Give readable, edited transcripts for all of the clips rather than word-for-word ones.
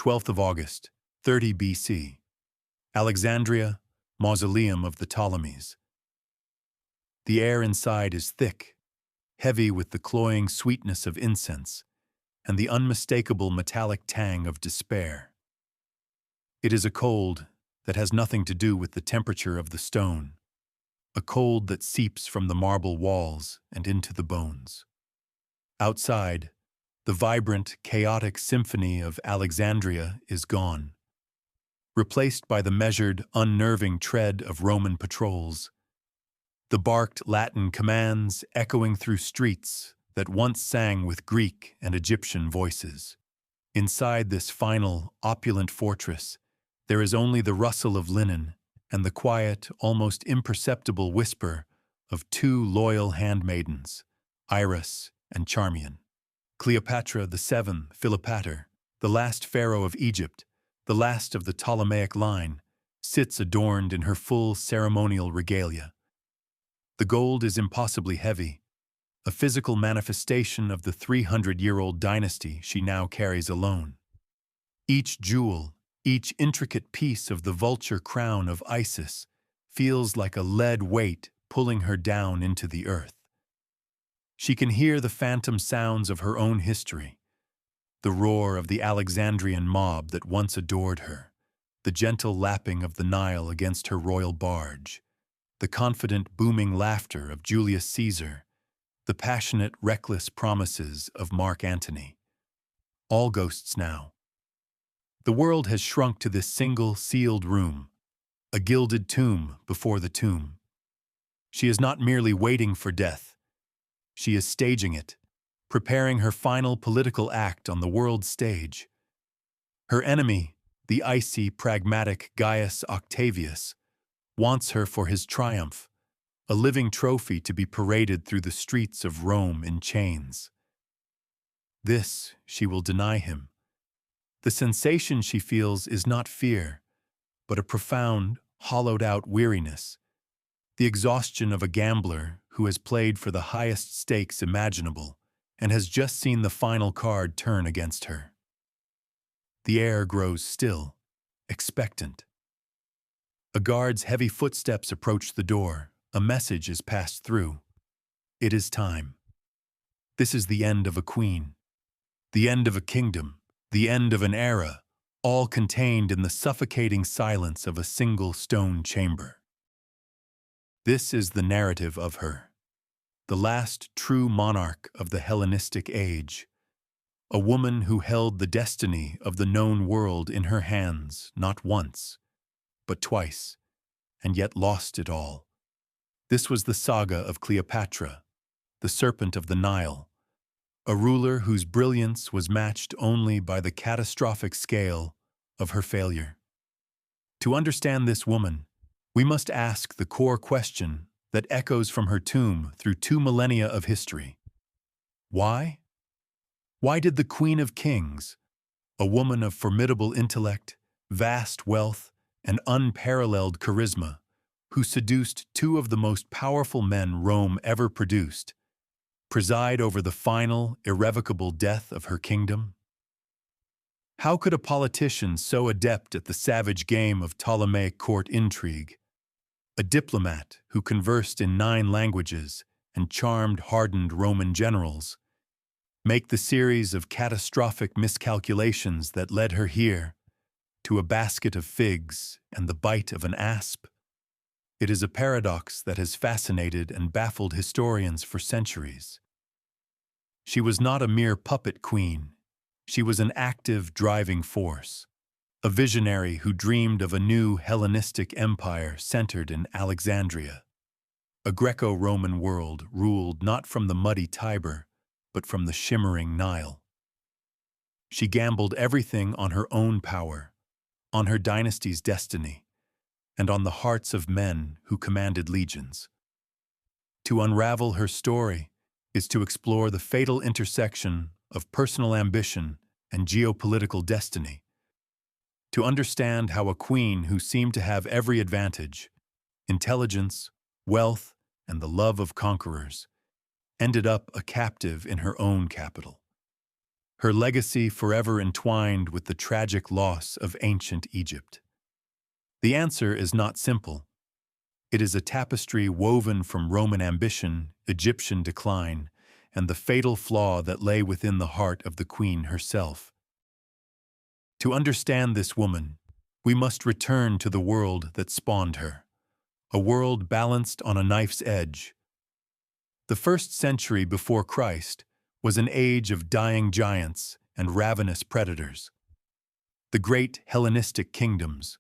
12th of August, 30 BC. Alexandria, mausoleum of the Ptolemies. The air inside is thick, heavy with the cloying sweetness of incense and the unmistakable metallic tang of despair. It is a cold that has nothing to do with the temperature of the stone, a cold that seeps from the marble walls and into the bones. Outside, the vibrant, chaotic symphony of Alexandria is gone, replaced by the measured, unnerving tread of Roman patrols, the barked Latin commands echoing through streets that once sang with Greek and Egyptian voices. Inside this final, opulent fortress, there is only the rustle of linen and the quiet, almost imperceptible whisper of two loyal handmaidens, Iris and Charmian. Cleopatra VII, Philopator, the last pharaoh of Egypt, the last of the Ptolemaic line, sits adorned in her full ceremonial regalia. The gold is impossibly heavy, a physical manifestation of the 300-year-old dynasty she now carries alone. Each jewel, each intricate piece of the vulture crown of Isis feels like a lead weight pulling her down into the earth. She can hear the phantom sounds of her own history, the roar of the Alexandrian mob that once adored her, the gentle lapping of the Nile against her royal barge, the confident, booming laughter of Julius Caesar, the passionate, reckless promises of Mark Antony. All ghosts now. The world has shrunk to this single, sealed room, a gilded tomb before the tomb. She is not merely waiting for death. She is staging it, preparing her final political act on the world stage. Her enemy, the icy, pragmatic Gaius Octavius, wants her for his triumph, a living trophy to be paraded through the streets of Rome in chains. This she will deny him. The sensation she feels is not fear, but a profound, hollowed-out weariness, the exhaustion of a gambler who has played for the highest stakes imaginable and has just seen the final card turn against her. The air grows still, expectant. A guard's heavy footsteps approach the door. A message is passed through. It is time. This is the end of a queen, the end of a kingdom, the end of an era, all contained in the suffocating silence of a single stone chamber. This is the narrative of her, the last true monarch of the Hellenistic age, a woman who held the destiny of the known world in her hands not once, but twice, and yet lost it all. This was the saga of Cleopatra, the serpent of the Nile, a ruler whose brilliance was matched only by the catastrophic scale of her failure. To understand this woman, we must ask the core question that echoes from her tomb through 2 millennia of history. Why? Why did the Queen of Kings, a woman of formidable intellect, vast wealth, and unparalleled charisma, who seduced 2 of the most powerful men Rome ever produced, preside over the final, irrevocable death of her kingdom? How could a politician so adept at the savage game of Ptolemaic court intrigue, a diplomat who conversed in 9 languages and charmed hardened Roman generals, make the series of catastrophic miscalculations that led her here, to a basket of figs and the bite of an asp? It is a paradox that has fascinated and baffled historians for centuries. She was not a mere puppet queen. She was an active, driving force, a visionary who dreamed of a new Hellenistic empire centered in Alexandria, a Greco-Roman world ruled not from the muddy Tiber, but from the shimmering Nile. She gambled everything on her own power, on her dynasty's destiny, and on the hearts of men who commanded legions. To unravel her story is to explore the fatal intersection of personal ambition and geopolitical destiny, to understand how a queen who seemed to have every advantage, intelligence, wealth, and the love of conquerors, ended up a captive in her own capital. her legacy forever entwined with the tragic loss of ancient Egypt? The answer is not simple. It is a tapestry woven from Roman ambition, Egyptian decline, and the fatal flaw that lay within the heart of the queen herself. To understand this woman, we must return to the world that spawned her, a world balanced on a knife's edge. The 1st century before Christ was an age of dying giants and ravenous predators. The great Hellenistic kingdoms,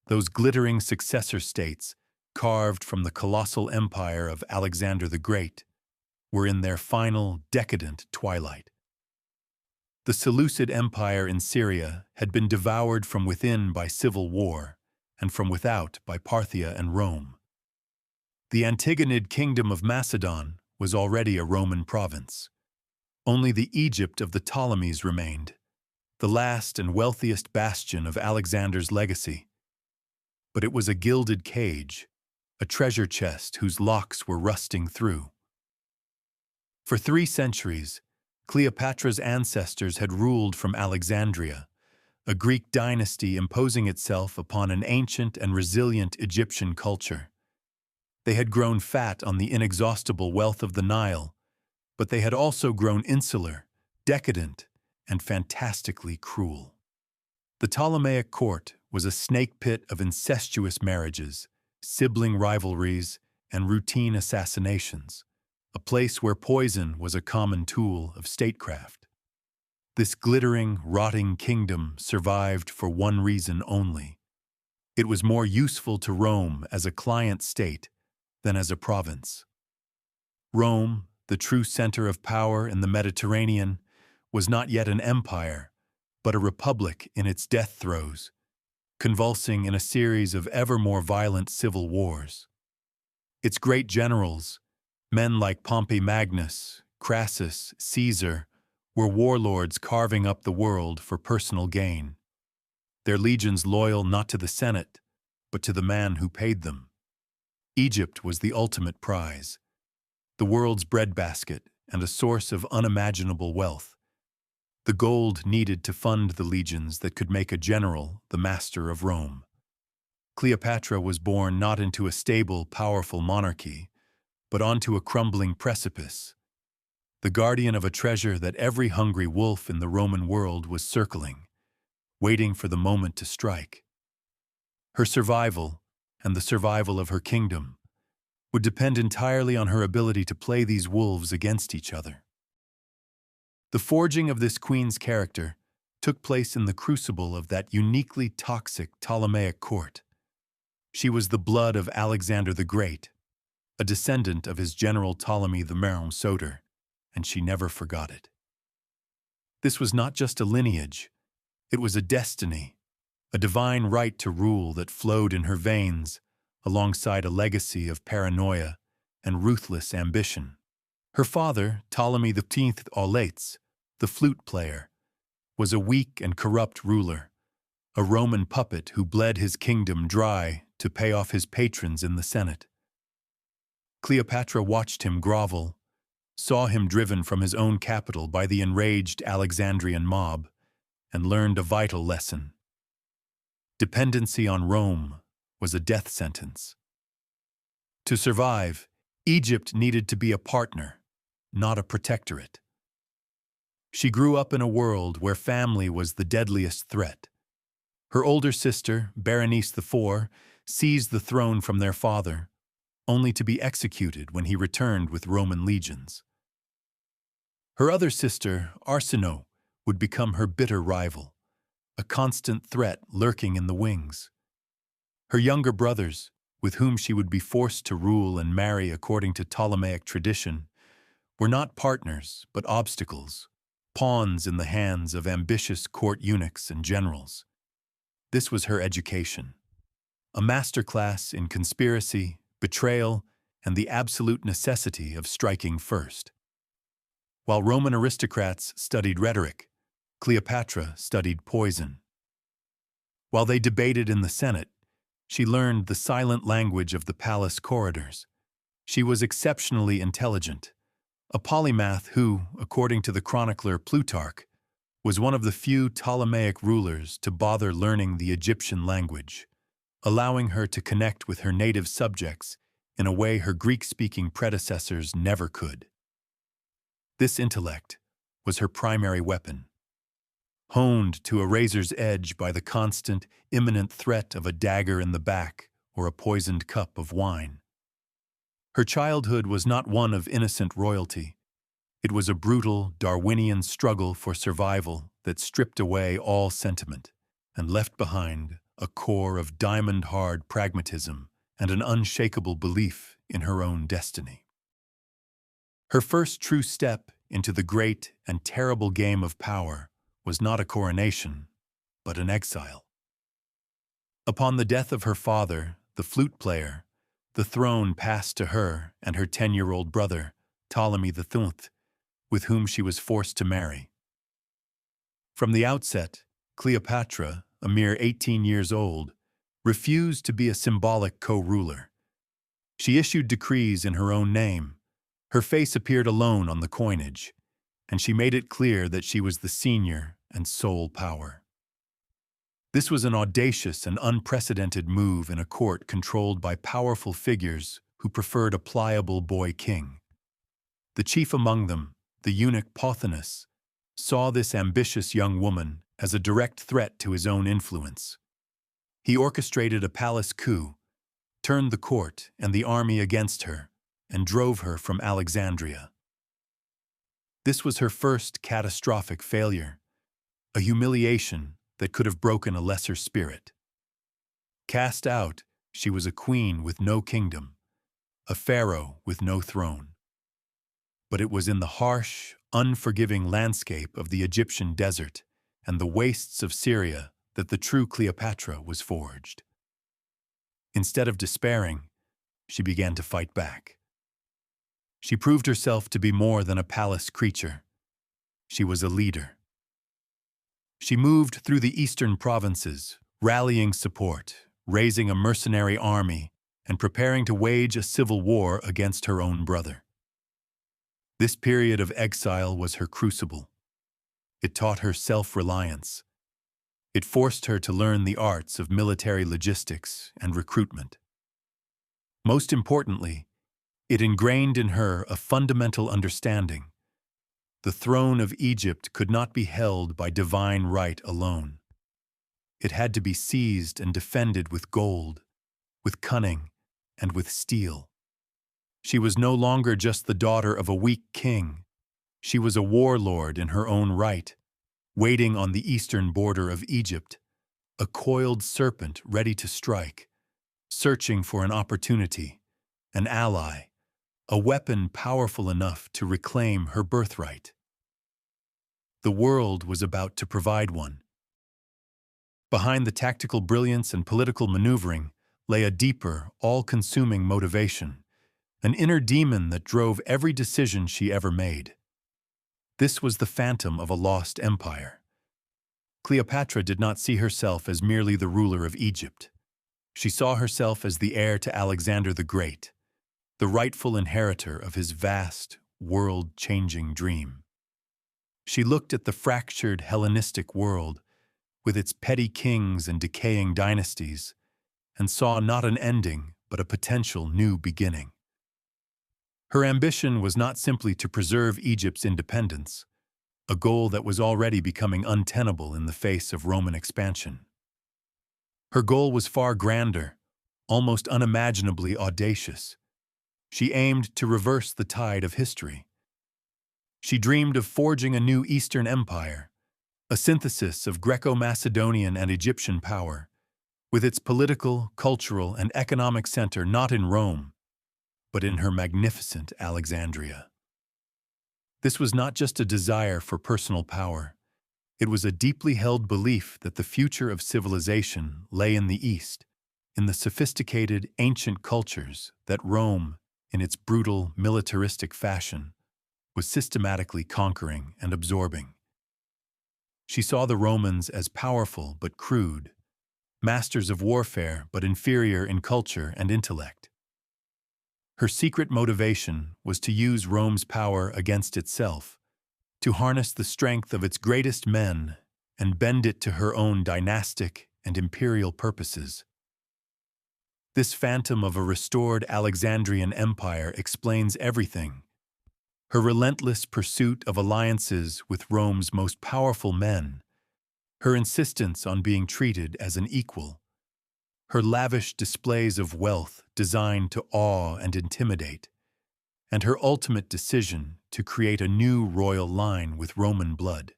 those glittering successor states carved from the colossal empire of Alexander the Great, were in their final, decadent twilight. The Seleucid Empire in Syria had been devoured from within by civil war, and from without by Parthia and Rome. The Antigonid kingdom of Macedon was already a Roman province. Only the Egypt of the Ptolemies remained, the last and wealthiest bastion of Alexander's legacy. But it was a gilded cage, a treasure chest whose locks were rusting through. For 3 centuries, Cleopatra's ancestors had ruled from Alexandria, a Greek dynasty imposing itself upon an ancient and resilient Egyptian culture. They had grown fat on the inexhaustible wealth of the Nile, but they had also grown insular, decadent, and fantastically cruel. The Ptolemaic court was a snake pit of incestuous marriages, sibling rivalries, and routine assassinations, a place where poison was a common tool of statecraft. This glittering, rotting kingdom survived for one reason only. It was more useful to Rome as a client state than as a province. Rome, the true center of power in the Mediterranean, was not yet an empire, but a republic in its death throes, convulsing in a series of ever more violent civil wars. Its great generals, men like Pompey Magnus, Crassus, Caesar, were warlords carving up the world for personal gain, their legions loyal not to the Senate, but to the man who paid them. Egypt was the ultimate prize, the world's breadbasket and a source of unimaginable wealth, the gold needed to fund the legions that could make a general the master of Rome. Cleopatra was born not into a stable, powerful monarchy, but onto a crumbling precipice, the guardian of a treasure that every hungry wolf in the Roman world was circling, waiting for the moment to strike. Her survival, and the survival of her kingdom, would depend entirely on her ability to play these wolves against each other. The forging of this queen's character took place in the crucible of that uniquely toxic Ptolemaic court. She was the blood of Alexander the Great, a descendant of his general Ptolemy the Mermsoter, and she never forgot it. This was not just a lineage, it was a destiny, a divine right to rule that flowed in her veins, alongside a legacy of paranoia and ruthless ambition. Her father, Ptolemy X Auletes, the flute player, was a weak and corrupt ruler, a Roman puppet who bled his kingdom dry to pay off his patrons in the Senate. Cleopatra watched him grovel, saw him driven from his own capital by the enraged Alexandrian mob, and learned a vital lesson. Dependency on Rome was a death sentence. To survive, Egypt needed to be a partner, not a protectorate. She grew up in a world where family was the deadliest threat. Her older sister, Berenice IV, seized the throne from their father, only to be executed when he returned with Roman legions. Her other sister, Arsinoe, would become her bitter rival, a constant threat lurking in the wings. Her younger brothers, with whom she would be forced to rule and marry according to Ptolemaic tradition, were not partners but obstacles, pawns in the hands of ambitious court eunuchs and generals. This was her education, a masterclass in conspiracy, betrayal, and the absolute necessity of striking first. While Roman aristocrats studied rhetoric, Cleopatra studied poison. While they debated in the Senate, she learned the silent language of the palace corridors. She was exceptionally intelligent, a polymath who, according to the chronicler Plutarch, was one of the few Ptolemaic rulers to bother learning the Egyptian language, allowing her to connect with her native subjects in a way her Greek-speaking predecessors never could. This intellect was her primary weapon, honed to a razor's edge by the constant, imminent threat of a dagger in the back or a poisoned cup of wine. Her childhood was not one of innocent royalty. It was a brutal, Darwinian struggle for survival that stripped away all sentiment and left behind a core of diamond-hard pragmatism and an unshakable belief in her own destiny. Her first true step into the great and terrible game of power was not a coronation, but an exile. Upon the death of her father, the flute player, the throne passed to her and her 10-year-old brother, Ptolemy VII, with whom she was forced to marry. From the outset, Cleopatra, a mere 18 years old, refused to be a symbolic co-ruler. She issued decrees in her own name. Her face appeared alone on the coinage, and she made it clear that she was the senior and sole power. This was an audacious and unprecedented move in a court controlled by powerful figures who preferred a pliable boy king. The chief among them, the eunuch Pothinus, saw this ambitious young woman as a direct threat to his own influence. He orchestrated a palace coup, turned the court and the army against her, and drove her from Alexandria. This was her first catastrophic failure, a humiliation that could have broken a lesser spirit. Cast out, she was a queen with no kingdom, a pharaoh with no throne. But it was in the harsh, unforgiving landscape of the Egyptian desert and the wastes of Syria that the true Cleopatra was forged. Instead of despairing, she began to fight back. She proved herself to be more than a palace creature. She was a leader. She moved through the eastern provinces, rallying support, raising a mercenary army, and preparing to wage a civil war against her own brother. This period of exile was her crucible. It taught her self-reliance. It forced her to learn the arts of military logistics and recruitment. Most importantly, it ingrained in her a fundamental understanding. The throne of Egypt could not be held by divine right alone. It had to be seized and defended with gold, with cunning, and with steel. She was no longer just the daughter of a weak king. She was a warlord in her own right, waiting on the eastern border of Egypt, a coiled serpent ready to strike, searching for an opportunity, an ally, a weapon powerful enough to reclaim her birthright. The world was about to provide one. Behind the tactical brilliance and political maneuvering lay a deeper, all-consuming motivation, an inner demon that drove every decision she ever made. This was the phantom of a lost empire. Cleopatra did not see herself as merely the ruler of Egypt. She saw herself as the heir to Alexander the Great, the rightful inheritor of his vast, world-changing dream. She looked at the fractured Hellenistic world, with its petty kings and decaying dynasties, and saw not an ending, but a potential new beginning. Her ambition was not simply to preserve Egypt's independence, a goal that was already becoming untenable in the face of Roman expansion. Her goal was far grander, almost unimaginably audacious. She aimed to reverse the tide of history. She dreamed of forging a new Eastern Empire, a synthesis of Greco-Macedonian and Egyptian power, with its political, cultural, and economic center not in Rome, but in her magnificent Alexandria. This was not just a desire for personal power. It was a deeply held belief that the future of civilization lay in the East, in the sophisticated, ancient cultures that Rome, in its brutal, militaristic fashion, was systematically conquering and absorbing. She saw the Romans as powerful but crude, masters of warfare but inferior in culture and intellect. Her secret motivation was to use Rome's power against itself, to harness the strength of its greatest men and bend it to her own dynastic and imperial purposes. This phantom of a restored Alexandrian empire explains everything. Her relentless pursuit of alliances with Rome's most powerful men, her insistence on being treated as an equal, her lavish displays of wealth designed to awe and intimidate, and her ultimate decision to create a new royal line with Roman blood.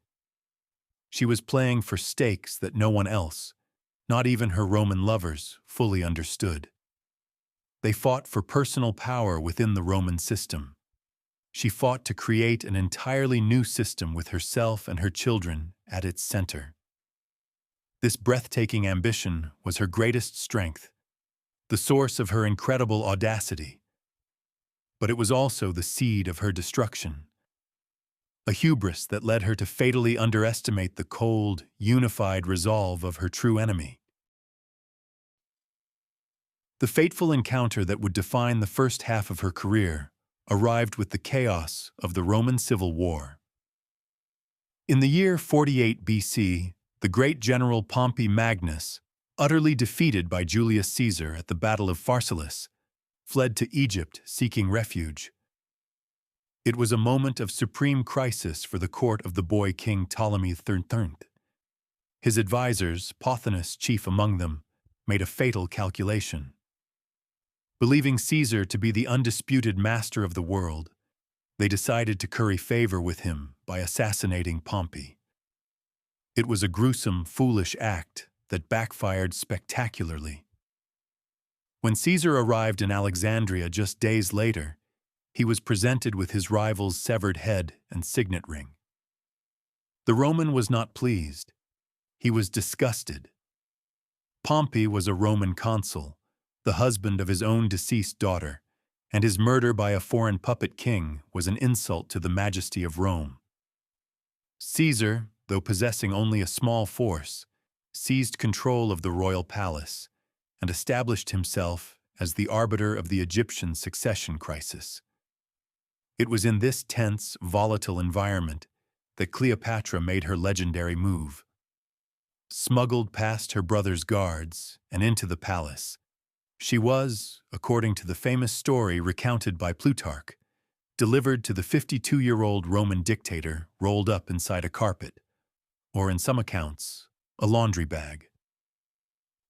She was playing for stakes that no one else, not even her Roman lovers, fully understood. They fought for personal power within the Roman system. She fought to create an entirely new system with herself and her children at its center. This breathtaking ambition was her greatest strength, the source of her incredible audacity. But it was also the seed of her destruction, a hubris that led her to fatally underestimate the cold, unified resolve of her true enemy. The fateful encounter that would define the first half of her career arrived with the chaos of the Roman Civil War. In the year 48 BC, the great general Pompey Magnus, utterly defeated by Julius Caesar at the Battle of Pharsalus, fled to Egypt seeking refuge. It was a moment of supreme crisis for the court of the boy king Ptolemy III. His advisors, Pothinus chief among them, made a fatal calculation. Believing Caesar to be the undisputed master of the world, they decided to curry favor with him by assassinating Pompey. It was a gruesome, foolish act that backfired spectacularly. When Caesar arrived in Alexandria just days later, he was presented with his rival's severed head and signet ring. The Roman was not pleased. He was disgusted. Pompey was a Roman consul, the husband of his own deceased daughter, and his murder by a foreign puppet king was an insult to the majesty of Rome. Caesar, though possessing only a small force, seized control of the royal palace and established himself as the arbiter of the Egyptian succession crisis. It was in this tense, volatile environment that Cleopatra made her legendary move. Smuggled past her brother's guards and into the palace, she was, according to the famous story recounted by Plutarch, delivered to the 52-year-old Roman dictator rolled up inside a carpet, or in some accounts, a laundry bag.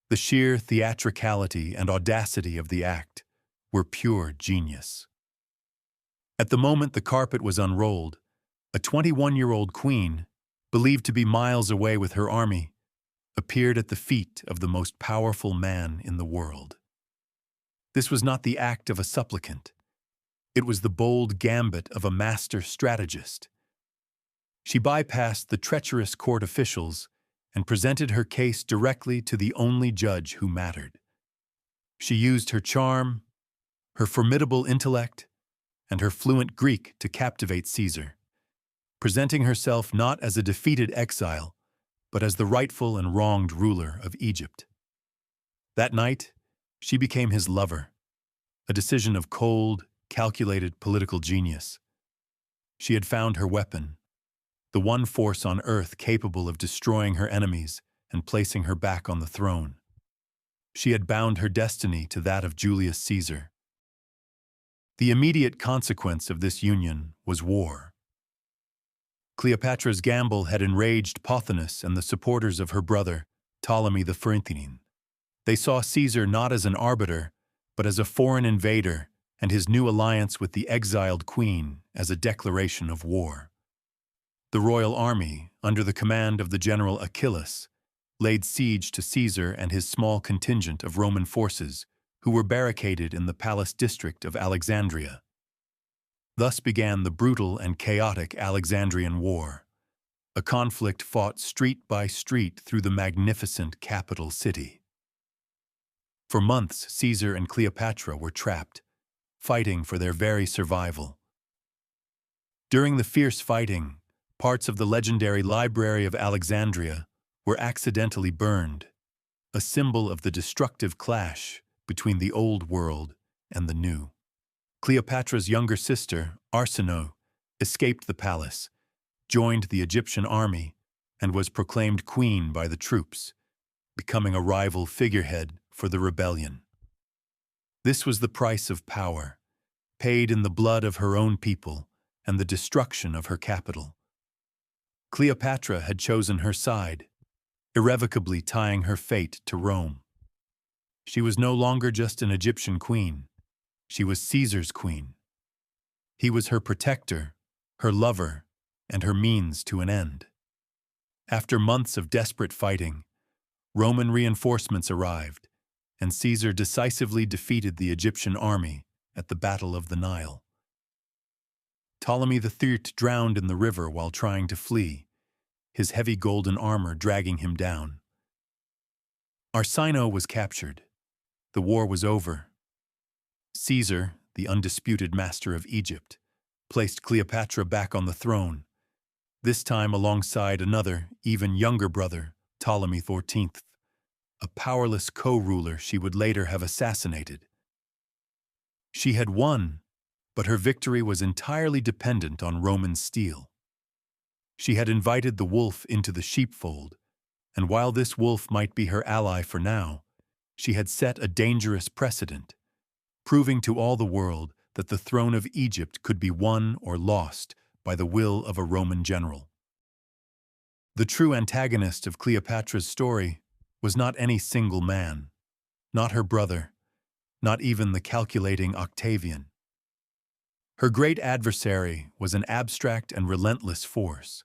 The sheer theatricality and audacity of the act were pure genius. At the moment the carpet was unrolled, a 21-year-old queen, believed to be miles away with her army, appeared at the feet of the most powerful man in the world. This was not the act of a supplicant. It was the bold gambit of a master strategist. She bypassed the treacherous court officials and presented her case directly to the only judge who mattered. She used her charm, her formidable intellect, and her fluent Greek to captivate Caesar, presenting herself not as a defeated exile, but as the rightful and wronged ruler of Egypt. That night, she became his lover, a decision of cold, calculated political genius. She had found her weapon, the one force on earth capable of destroying her enemies and placing her back on the throne. She had bound her destiny to that of Julius Caesar. The immediate consequence of this union was war. Cleopatra's gamble had enraged Pothinus and the supporters of her brother, Ptolemy the Phrygian. They saw Caesar not as an arbiter, but as a foreign invader, and his new alliance with the exiled queen as a declaration of war. The royal army, under the command of the general Achillas, laid siege to Caesar and his small contingent of Roman forces, who were barricaded in the palace district of Alexandria. Thus began the brutal and chaotic Alexandrian War, a conflict fought street by street through the magnificent capital city. For months, Caesar and Cleopatra were trapped, fighting for their very survival. During the fierce fighting, parts of the legendary Library of Alexandria were accidentally burned, a symbol of the destructive clash between the old world and the new. Cleopatra's younger sister, Arsinoe, escaped the palace, joined the Egyptian army and was proclaimed queen by the troops, becoming a rival figurehead for the rebellion. This was the price of power, paid in the blood of her own people and the destruction of her capital. Cleopatra had chosen her side, irrevocably tying her fate to Rome. She was no longer just an Egyptian queen. She was Caesar's queen. He was her protector, her lover, and her means to an end. After months of desperate fighting, Roman reinforcements arrived, and Caesar decisively defeated the Egyptian army at the Battle of the Nile. Ptolemy III drowned in the river while trying to flee, his heavy golden armor dragging him down. Arsinoe was captured. The war was over. Caesar, the undisputed master of Egypt, placed Cleopatra back on the throne, this time alongside another, even younger brother, Ptolemy XIV, a powerless co-ruler she would later have assassinated. She had won, but her victory was entirely dependent on Roman steel. She had invited the wolf into the sheepfold, and while this wolf might be her ally for now, she had set a dangerous precedent, proving to all the world that the throne of Egypt could be won or lost by the will of a Roman general. The true antagonist of Cleopatra's story was not any single man, not her brother, not even the calculating Octavian. Her great adversary was an abstract and relentless force,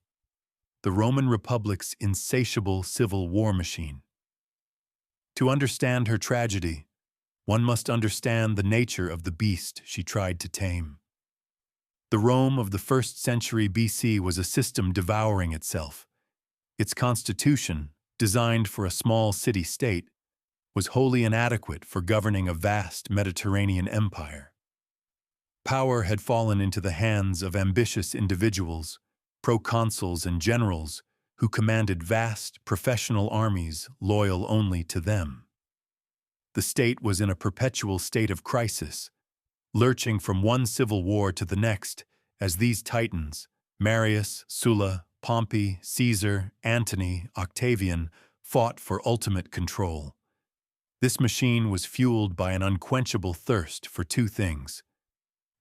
the Roman Republic's insatiable civil war machine. To understand her tragedy, one must understand the nature of the beast she tried to tame. The Rome of the 1st century BC was a system devouring itself. Its constitution, designed for a small city-state, was wholly inadequate for governing a vast Mediterranean empire. Power had fallen into the hands of ambitious individuals, proconsuls and generals who commanded vast professional armies loyal only to them. The state was in a perpetual state of crisis, lurching from one civil war to the next as these titans, Marius, Sulla, Pompey, Caesar, Antony, Octavian, fought for ultimate control. This machine was fueled by an unquenchable thirst for two things: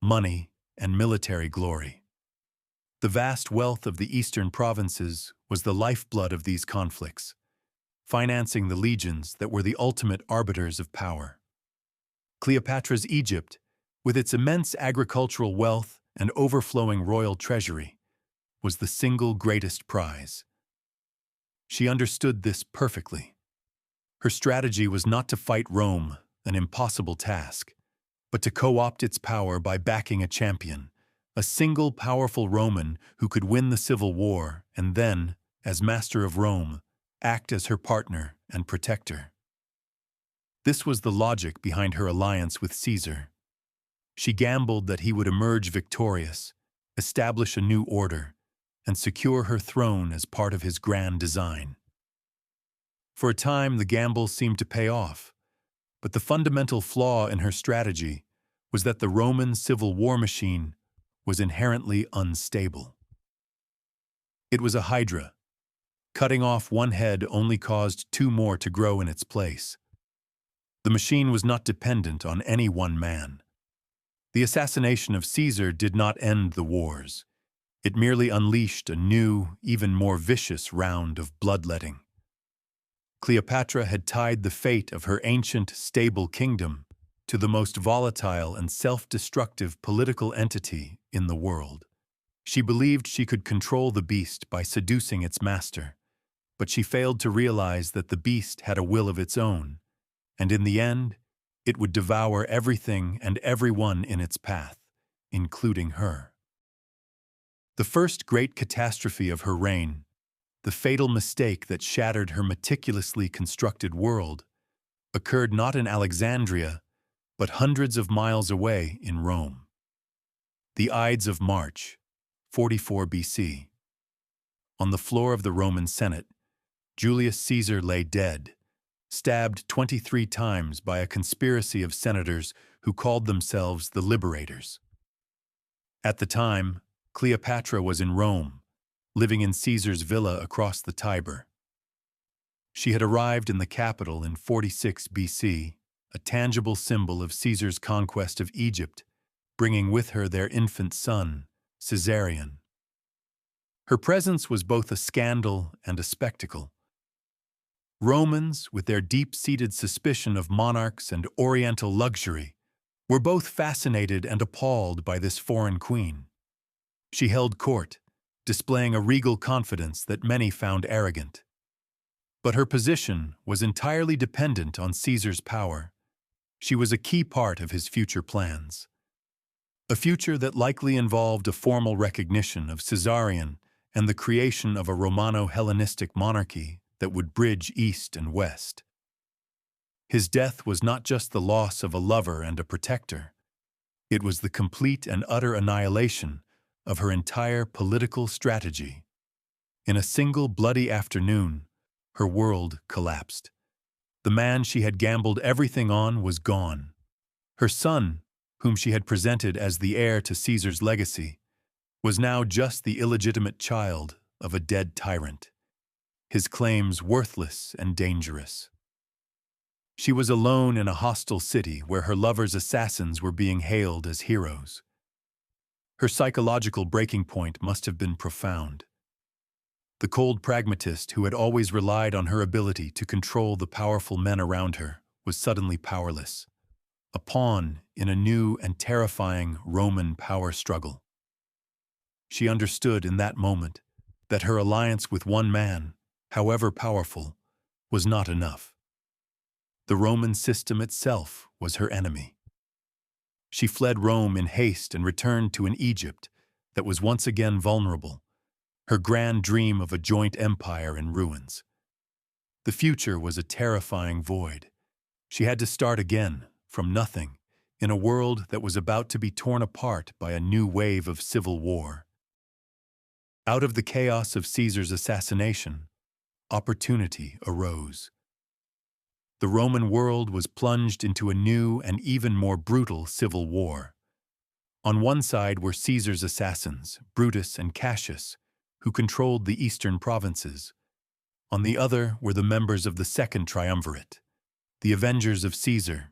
money and military glory. The vast wealth of the eastern provinces was the lifeblood of these conflicts, financing the legions that were the ultimate arbiters of power. Cleopatra's Egypt, with its immense agricultural wealth and overflowing royal treasury, was the single greatest prize. She understood this perfectly. Her strategy was not to fight Rome, an impossible task, but to co-opt its power by backing a champion, a single powerful Roman who could win the civil war and then, as master of Rome, act as her partner and protector. This was the logic behind her alliance with Caesar. She gambled that he would emerge victorious, establish a new order, and secure her throne as part of his grand design. For a time, the gamble seemed to pay off, but the fundamental flaw in her strategy was that the Roman civil war machine was inherently unstable. It was a hydra. Cutting off one head only caused two more to grow in its place. The machine was not dependent on any one man. The assassination of Caesar did not end the wars. It merely unleashed a new, even more vicious round of bloodletting. Cleopatra had tied the fate of her ancient, stable kingdom to the most volatile and self-destructive political entity in the world. She believed she could control the beast by seducing its master, but she failed to realize that the beast had a will of its own, and in the end, it would devour everything and everyone in its path, including her. The first great catastrophe of her reign, the fatal mistake that shattered her meticulously constructed world, occurred not in Alexandria, but hundreds of miles away in Rome. The Ides of March, 44 BC. On the floor of the Roman Senate, Julius Caesar lay dead, stabbed 23 times by a conspiracy of senators who called themselves the Liberators. At the time, Cleopatra was in Rome, living in Caesar's villa across the Tiber. She had arrived in the capital in 46 BC, a tangible symbol of Caesar's conquest of Egypt, bringing with her their infant son, Caesarion. Her presence was both a scandal and a spectacle. Romans, with their deep-seated suspicion of monarchs and oriental luxury, were both fascinated and appalled by this foreign queen. She held court, displaying a regal confidence that many found arrogant. But her position was entirely dependent on Caesar's power. She was a key part of his future plans. A future that likely involved a formal recognition of Caesarion and the creation of a Romano-Hellenistic monarchy that would bridge East and West. His death was not just the loss of a lover and a protector. It was the complete and utter annihilation of her entire political strategy. In a single bloody afternoon, her world collapsed. The man she had gambled everything on was gone. Her son, whom she had presented as the heir to Caesar's legacy, was now just the illegitimate child of a dead tyrant, his claims worthless and dangerous. She was alone in a hostile city where her lover's assassins were being hailed as heroes. Her psychological breaking point must have been profound. The cold pragmatist who had always relied on her ability to control the powerful men around her was suddenly powerless, a pawn in a new and terrifying Roman power struggle. She understood in that moment that her alliance with one man, however powerful, was not enough. The Roman system itself was her enemy. She fled Rome in haste and returned to an Egypt that was once again vulnerable, her grand dream of a joint empire in ruins. The future was a terrifying void. She had to start again, from nothing, in a world that was about to be torn apart by a new wave of civil war. Out of the chaos of Caesar's assassination, opportunity arose. The Roman world was plunged into a new and even more brutal civil war. On one side were Caesar's assassins, Brutus and Cassius, who controlled the eastern provinces. On the other were the members of the Second Triumvirate, the avengers of Caesar,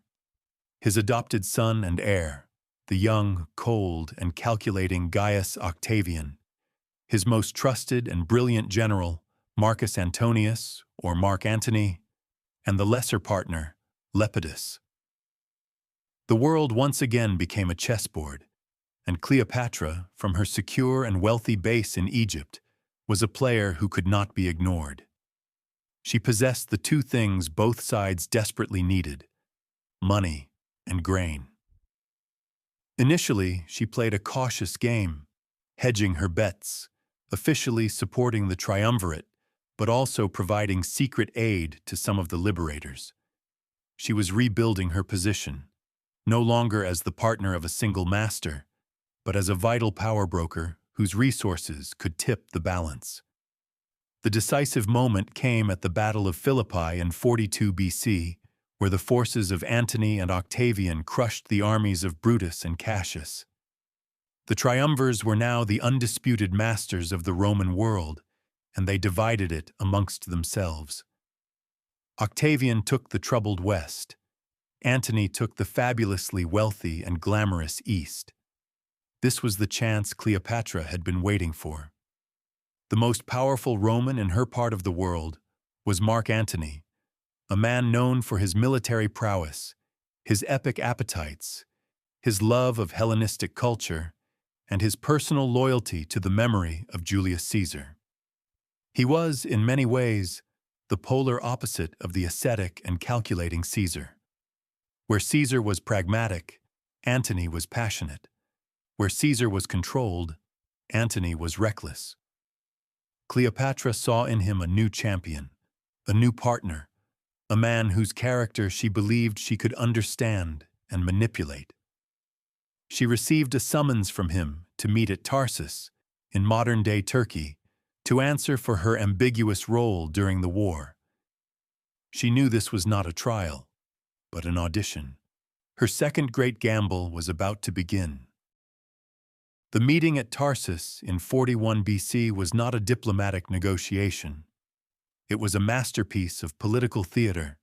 his adopted son and heir, the young, cold, and calculating Gaius Octavian, his most trusted and brilliant general, Marcus Antonius, or Mark Antony, and the lesser partner, Lepidus. The world once again became a chessboard, and Cleopatra, from her secure and wealthy base in Egypt, was a player who could not be ignored. She possessed the two things both sides desperately needed: money and grain. Initially, she played a cautious game, hedging her bets, officially supporting the triumvirate, but also providing secret aid to some of the liberators. She was rebuilding her position, no longer as the partner of a single master, but as a vital power broker whose resources could tip the balance. The decisive moment came at the Battle of Philippi in 42 BC, where the forces of Antony and Octavian crushed the armies of Brutus and Cassius. The triumvirs were now the undisputed masters of the Roman world, and they divided it amongst themselves. Octavian took the troubled west. Antony took the fabulously wealthy and glamorous east. This was the chance Cleopatra had been waiting for. The most powerful Roman in her part of the world was Mark Antony, a man known for his military prowess, his epic appetites, his love of Hellenistic culture, and his personal loyalty to the memory of Julius Caesar. He was, in many ways, the polar opposite of the ascetic and calculating Caesar. Where Caesar was pragmatic, Antony was passionate. Where Caesar was controlled, Antony was reckless. Cleopatra saw in him a new champion, a new partner, a man whose character she believed she could understand and manipulate. She received a summons from him to meet at Tarsus, in modern-day Turkey, to answer for her ambiguous role during the war. She knew this was not a trial, but an audition. Her second great gamble was about to begin. The meeting at Tarsus in 41 BC was not a diplomatic negotiation. It was a masterpiece of political theater,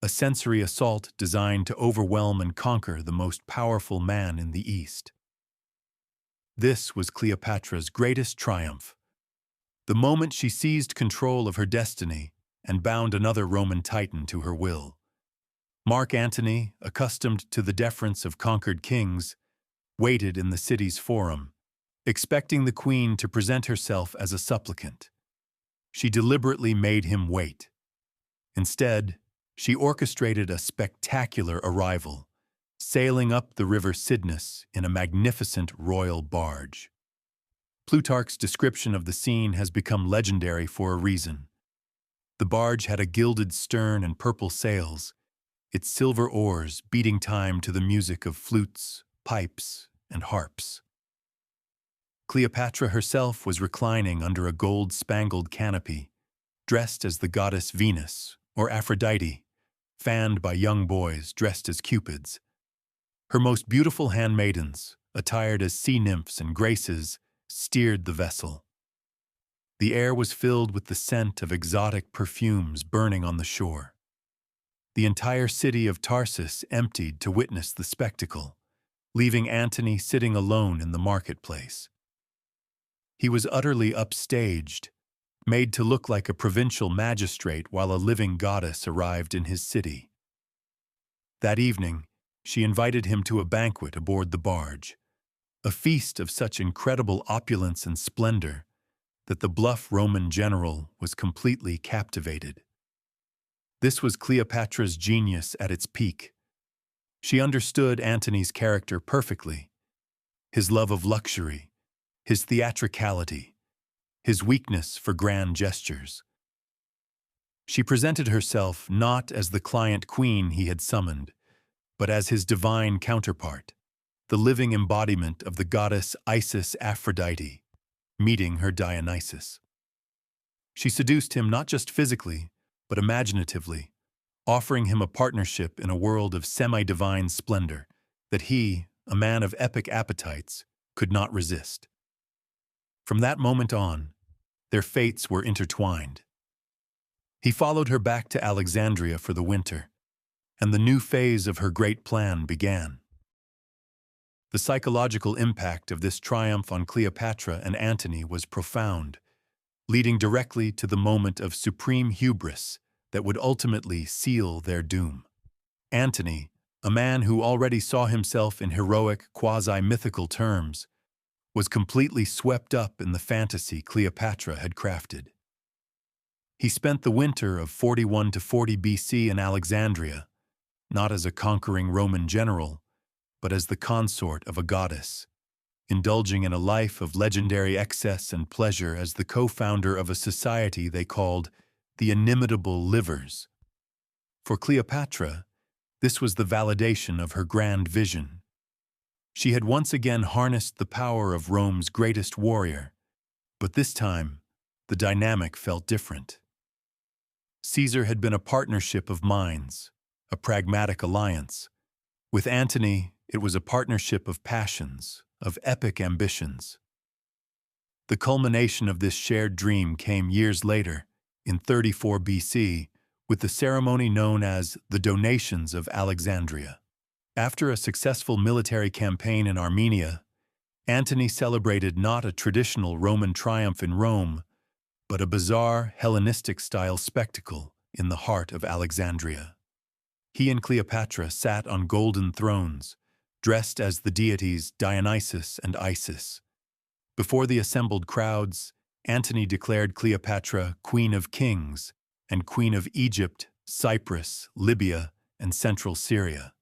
a sensory assault designed to overwhelm and conquer the most powerful man in the East. This was Cleopatra's greatest triumph, the moment she seized control of her destiny and bound another Roman titan to her will. Mark Antony, accustomed to the deference of conquered kings, waited in the city's forum, expecting the queen to present herself as a supplicant. She deliberately made him wait. Instead, she orchestrated a spectacular arrival, sailing up the river Cydnus in a magnificent royal barge. Plutarch's description of the scene has become legendary for a reason. The barge had a gilded stern and purple sails, its silver oars beating time to the music of flutes, pipes, and harps. Cleopatra herself was reclining under a gold-spangled canopy, dressed as the goddess Venus, or Aphrodite, fanned by young boys dressed as cupids. Her most beautiful handmaidens, attired as sea nymphs and graces, steered the vessel. The air was filled with the scent of exotic perfumes burning on the shore. The entire city of Tarsus emptied to witness the spectacle, leaving Antony sitting alone in the marketplace. He was utterly upstaged, made to look like a provincial magistrate while a living goddess arrived in his city. That evening, she invited him to a banquet aboard the barge, a feast of such incredible opulence and splendor that the bluff Roman general was completely captivated. This was Cleopatra's genius at its peak. She understood Antony's character perfectly, his love of luxury, his theatricality, his weakness for grand gestures. She presented herself not as the client queen he had summoned, but as his divine counterpart, the living embodiment of the goddess Isis Aphrodite, meeting her Dionysus. She seduced him not just physically, but imaginatively, offering him a partnership in a world of semi-divine splendor that he, a man of epic appetites, could not resist. From that moment on, their fates were intertwined. He followed her back to Alexandria for the winter, and the new phase of her great plan began. The psychological impact of this triumph on Cleopatra and Antony was profound, leading directly to the moment of supreme hubris that would ultimately seal their doom. Antony, a man who already saw himself in heroic, quasi-mythical terms, was completely swept up in the fantasy Cleopatra had crafted. He spent the winter of 41 to 40 BC in Alexandria, not as a conquering Roman general, but as the consort of a goddess, indulging in a life of legendary excess and pleasure as the co-founder of a society they called the inimitable livers. For Cleopatra, this was the validation of her grand vision. She had once again harnessed the power of Rome's greatest warrior, but this time, the dynamic felt different. Caesar had been a partnership of minds, a pragmatic alliance. With Antony, it was a partnership of passions, of epic ambitions. The culmination of this shared dream came years later, in 34 BC, with the ceremony known as the Donations of Alexandria. After a successful military campaign in Armenia, Antony celebrated not a traditional Roman triumph in Rome, but a bizarre Hellenistic-style spectacle in the heart of Alexandria. He and Cleopatra sat on golden thrones, dressed as the deities Dionysus and Isis. Before the assembled crowds, Antony declared Cleopatra Queen of Kings and Queen of Egypt, Cyprus, Libya, and Central Syria.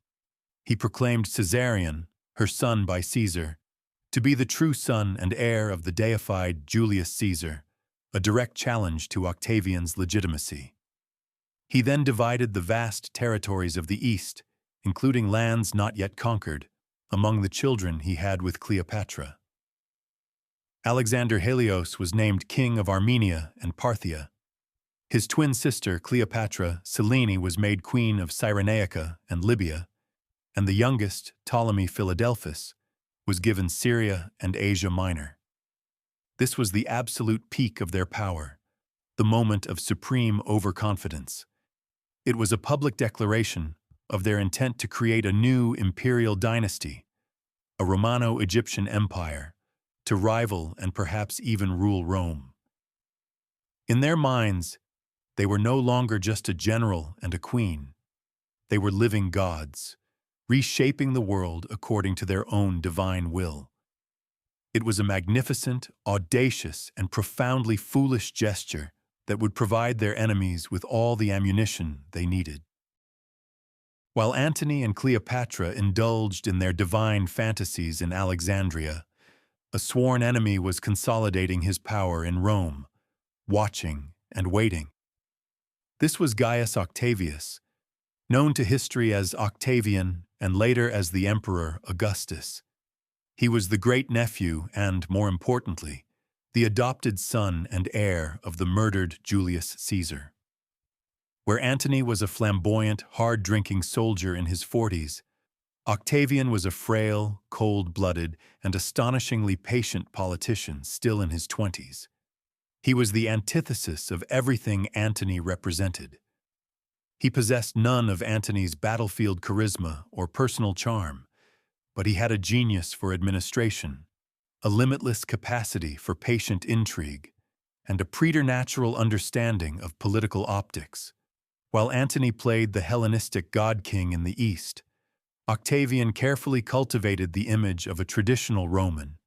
He proclaimed Caesarion, her son by Caesar, to be the true son and heir of the deified Julius Caesar, a direct challenge to Octavian's legitimacy. He then divided the vast territories of the East, including lands not yet conquered, among the children he had with Cleopatra. Alexander Helios was named king of Armenia and Parthia. His twin sister, Cleopatra Selene, was made queen of Cyrenaica and Libya, and the youngest, Ptolemy Philadelphus, was given Syria and Asia Minor. This was the absolute peak of their power, the moment of supreme overconfidence. It was a public declaration of their intent to create a new imperial dynasty, a Romano-Egyptian empire, to rival and perhaps even rule Rome. In their minds, they were no longer just a general and a queen. They were living gods, reshaping the world according to their own divine will. It was a magnificent, audacious, and profoundly foolish gesture that would provide their enemies with all the ammunition they needed. While Antony and Cleopatra indulged in their divine fantasies in Alexandria, a sworn enemy was consolidating his power in Rome, watching and waiting. This was Gaius Octavius, known to history as Octavian and later as the Emperor Augustus. He was the great-nephew and, more importantly, the adopted son and heir of the murdered Julius Caesar. Where Antony was a flamboyant, hard-drinking soldier in his 40s, Octavian was a frail, cold-blooded, and astonishingly patient politician still in his 20s. He was the antithesis of everything Antony represented. He possessed none of Antony's battlefield charisma or personal charm, but he had a genius for administration, a limitless capacity for patient intrigue, and a preternatural understanding of political optics. While Antony played the Hellenistic god-king in the East, Octavian carefully cultivated the image of a traditional Roman,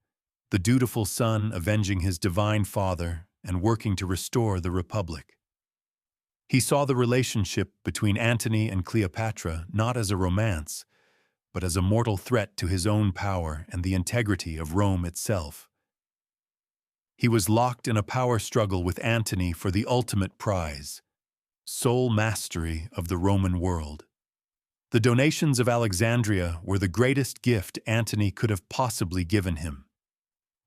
the dutiful son avenging his divine father and working to restore the Republic. He saw the relationship between Antony and Cleopatra not as a romance, but as a mortal threat to his own power and the integrity of Rome itself. He was locked in a power struggle with Antony for the ultimate prize, sole mastery of the Roman world. The donations of Alexandria were the greatest gift Antony could have possibly given him.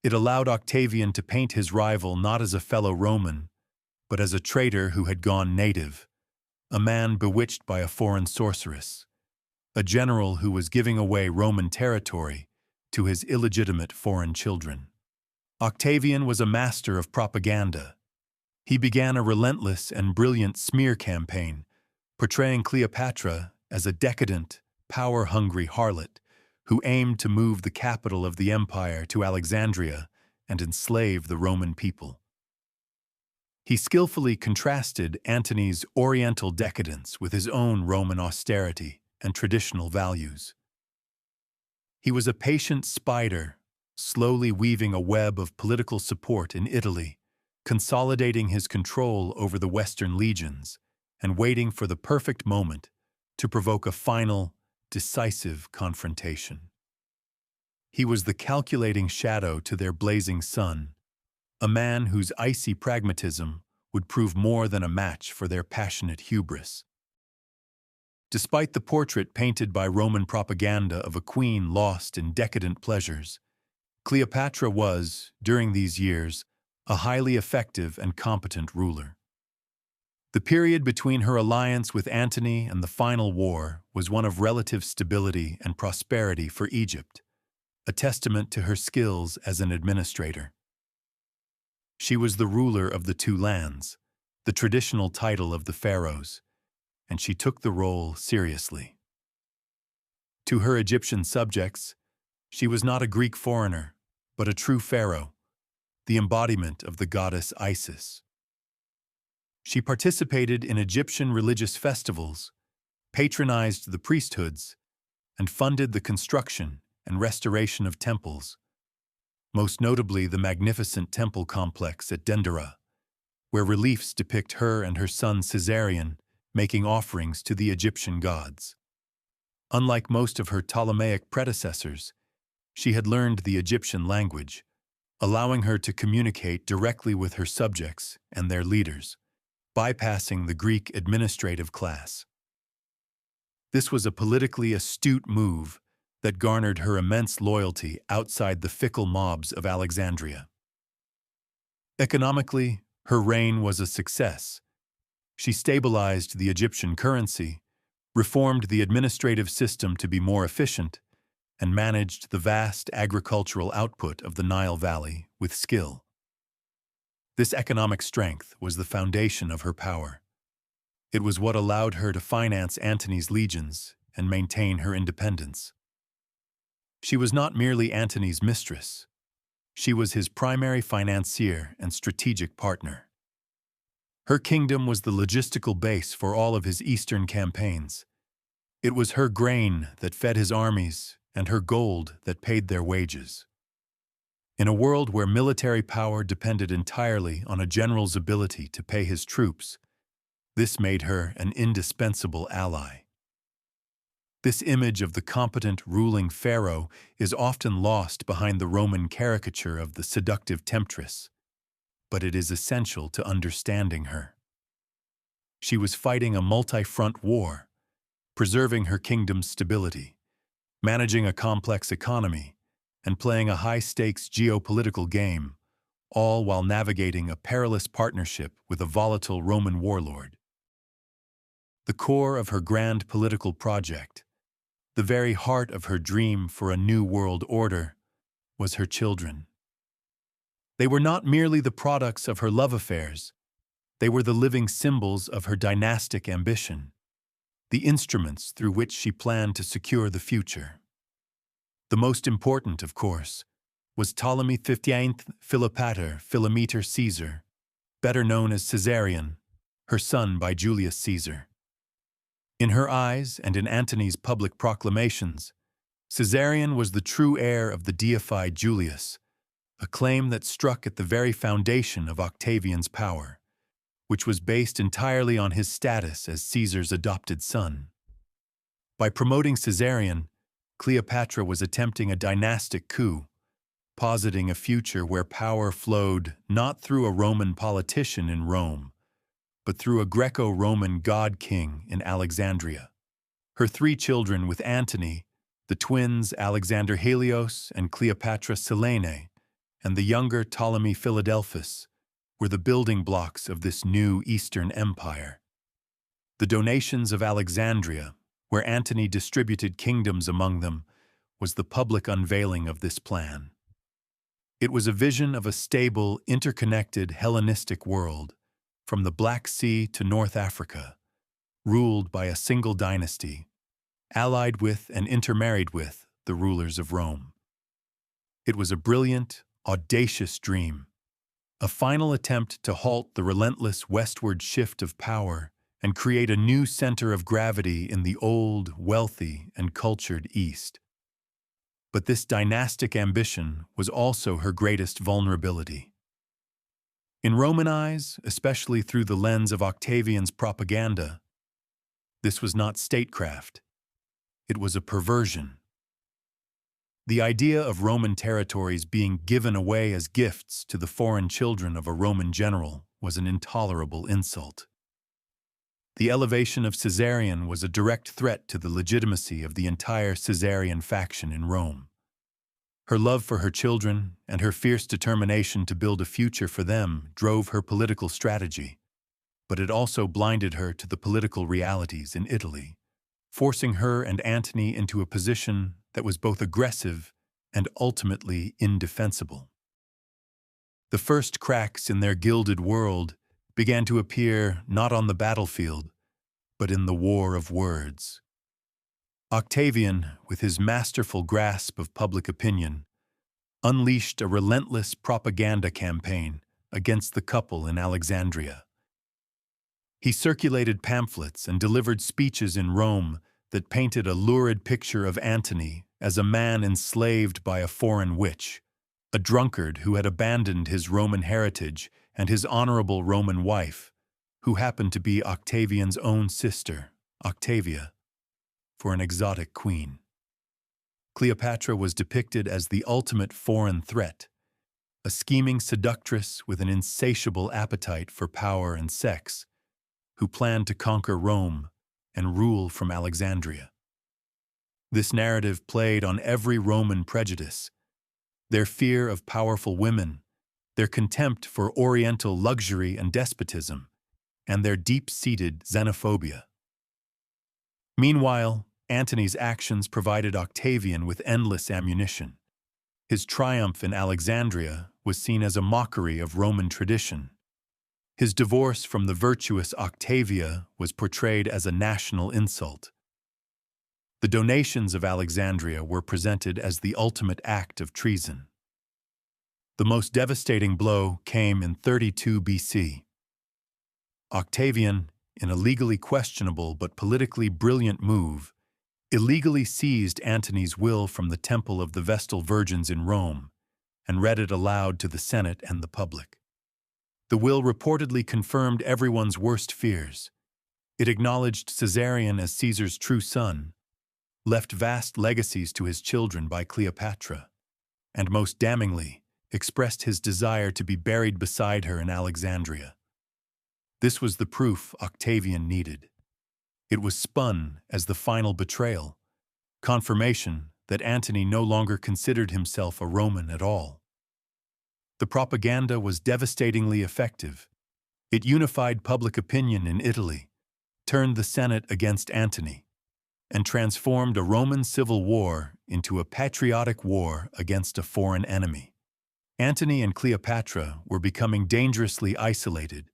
It allowed Octavian to paint his rival not as a fellow Roman, but as a traitor who had gone native, a man bewitched by a foreign sorceress, a general who was giving away Roman territory to his illegitimate foreign children. Octavian was a master of propaganda. He began a relentless and brilliant smear campaign, portraying Cleopatra as a decadent, power-hungry harlot who aimed to move the capital of the empire to Alexandria and enslave the Roman people. He skillfully contrasted Antony's Oriental decadence with his own Roman austerity and traditional values. He was a patient spider, slowly weaving a web of political support in Italy, consolidating his control over the Western legions and waiting for the perfect moment to provoke a final, decisive confrontation. He was the calculating shadow to their blazing sun, a man whose icy pragmatism would prove more than a match for their passionate hubris. Despite the portrait painted by Roman propaganda of a queen lost in decadent pleasures, Cleopatra was, during these years, a highly effective and competent ruler. The period between her alliance with Antony and the final war was one of relative stability and prosperity for Egypt, a testament to her skills as an administrator. She was the ruler of the two lands, the traditional title of the pharaohs, and she took the role seriously. To her Egyptian subjects, she was not a Greek foreigner, but a true pharaoh, the embodiment of the goddess Isis. She participated in Egyptian religious festivals, patronized the priesthoods, and funded the construction and restoration of temples, most notably the magnificent temple complex at Dendera, where reliefs depict her and her son Caesarion making offerings to the Egyptian gods. Unlike most of her Ptolemaic predecessors, she had learned the Egyptian language, allowing her to communicate directly with her subjects and their leaders, bypassing the Greek administrative class. This was a politically astute move that garnered her immense loyalty outside the fickle mobs of Alexandria. Economically, her reign was a success. She stabilized the Egyptian currency, reformed the administrative system to be more efficient, and managed the vast agricultural output of the Nile Valley with skill. This economic strength was the foundation of her power. It was what allowed her to finance Antony's legions and maintain her independence. She was not merely Antony's mistress. She was his primary financier and strategic partner. Her kingdom was the logistical base for all of his eastern campaigns. It was her grain that fed his armies and her gold that paid their wages. In a world where military power depended entirely on a general's ability to pay his troops, this made her an indispensable ally. This image of the competent ruling pharaoh is often lost behind the Roman caricature of the seductive temptress, but it is essential to understanding her. She was fighting a multi-front war, preserving her kingdom's stability, managing a complex economy, and playing a high-stakes geopolitical game, all while navigating a perilous partnership with a volatile Roman warlord. The core of her grand political project, the very heart of her dream for a new world order, was her children. They were not merely the products of her love affairs, they were the living symbols of her dynastic ambition, the instruments through which she planned to secure the future. The most important, of course, was Ptolemy XV Philopator Philometor Caesar, better known as Caesarion, her son by Julius Caesar. In her eyes and in Antony's public proclamations, Caesarion was the true heir of the deified Julius, a claim that struck at the very foundation of Octavian's power, which was based entirely on his status as Caesar's adopted son. By promoting Caesarion, Cleopatra was attempting a dynastic coup, positing a future where power flowed not through a Roman politician in Rome, but through a Greco-Roman god-king in Alexandria. Her 3 children with Antony, the twins Alexander Helios and Cleopatra Selene, and the younger Ptolemy Philadelphus, were the building blocks of this new Eastern Empire. The donations of Alexandria, where Antony distributed kingdoms among them, was the public unveiling of this plan. It was a vision of a stable, interconnected Hellenistic world, from the Black Sea to North Africa, ruled by a single dynasty, allied with and intermarried with the rulers of Rome. It was a brilliant, audacious dream, a final attempt to halt the relentless westward shift of power and create a new center of gravity in the old, wealthy, and cultured East. But this dynastic ambition was also her greatest vulnerability. In Roman eyes, especially through the lens of Octavian's propaganda, this was not statecraft. It was a perversion. The idea of Roman territories being given away as gifts to the foreign children of a Roman general was an intolerable insult. The elevation of Caesarion was a direct threat to the legitimacy of the entire Caesarian faction in Rome. Her love for her children and her fierce determination to build a future for them drove her political strategy, but it also blinded her to the political realities in Italy, forcing her and Antony into a position that was both aggressive and ultimately indefensible. The first cracks in their gilded world began to appear not on the battlefield, but in the war of words. Octavian, with his masterful grasp of public opinion, unleashed a relentless propaganda campaign against the couple in Alexandria. He circulated pamphlets and delivered speeches in Rome that painted a lurid picture of Antony as a man enslaved by a foreign witch, a drunkard who had abandoned his Roman heritage and his honorable Roman wife, who happened to be Octavian's own sister, Octavia, for an exotic queen. Cleopatra was depicted as the ultimate foreign threat, a scheming seductress with an insatiable appetite for power and sex, who planned to conquer Rome and rule from Alexandria. This narrative played on every Roman prejudice, their fear of powerful women, their contempt for Oriental luxury and despotism, and their deep-seated xenophobia. Meanwhile, Antony's actions provided Octavian with endless ammunition. His triumph in Alexandria was seen as a mockery of Roman tradition. His divorce from the virtuous Octavia was portrayed as a national insult. The donations of Alexandria were presented as the ultimate act of treason. The most devastating blow came in 32 BC. Octavian, in a legally questionable but politically brilliant move, illegally seized Antony's will from the Temple of the Vestal Virgins in Rome and read it aloud to the Senate and the public. The will reportedly confirmed everyone's worst fears. It acknowledged Caesarion as Caesar's true son, left vast legacies to his children by Cleopatra, and most damningly, expressed his desire to be buried beside her in Alexandria. This was the proof Octavian needed. It was spun as the final betrayal, confirmation that Antony no longer considered himself a Roman at all. The propaganda was devastatingly effective. It unified public opinion in Italy, turned the Senate against Antony, and transformed a Roman civil war into a patriotic war against a foreign enemy. Antony and Cleopatra were becoming dangerously isolated,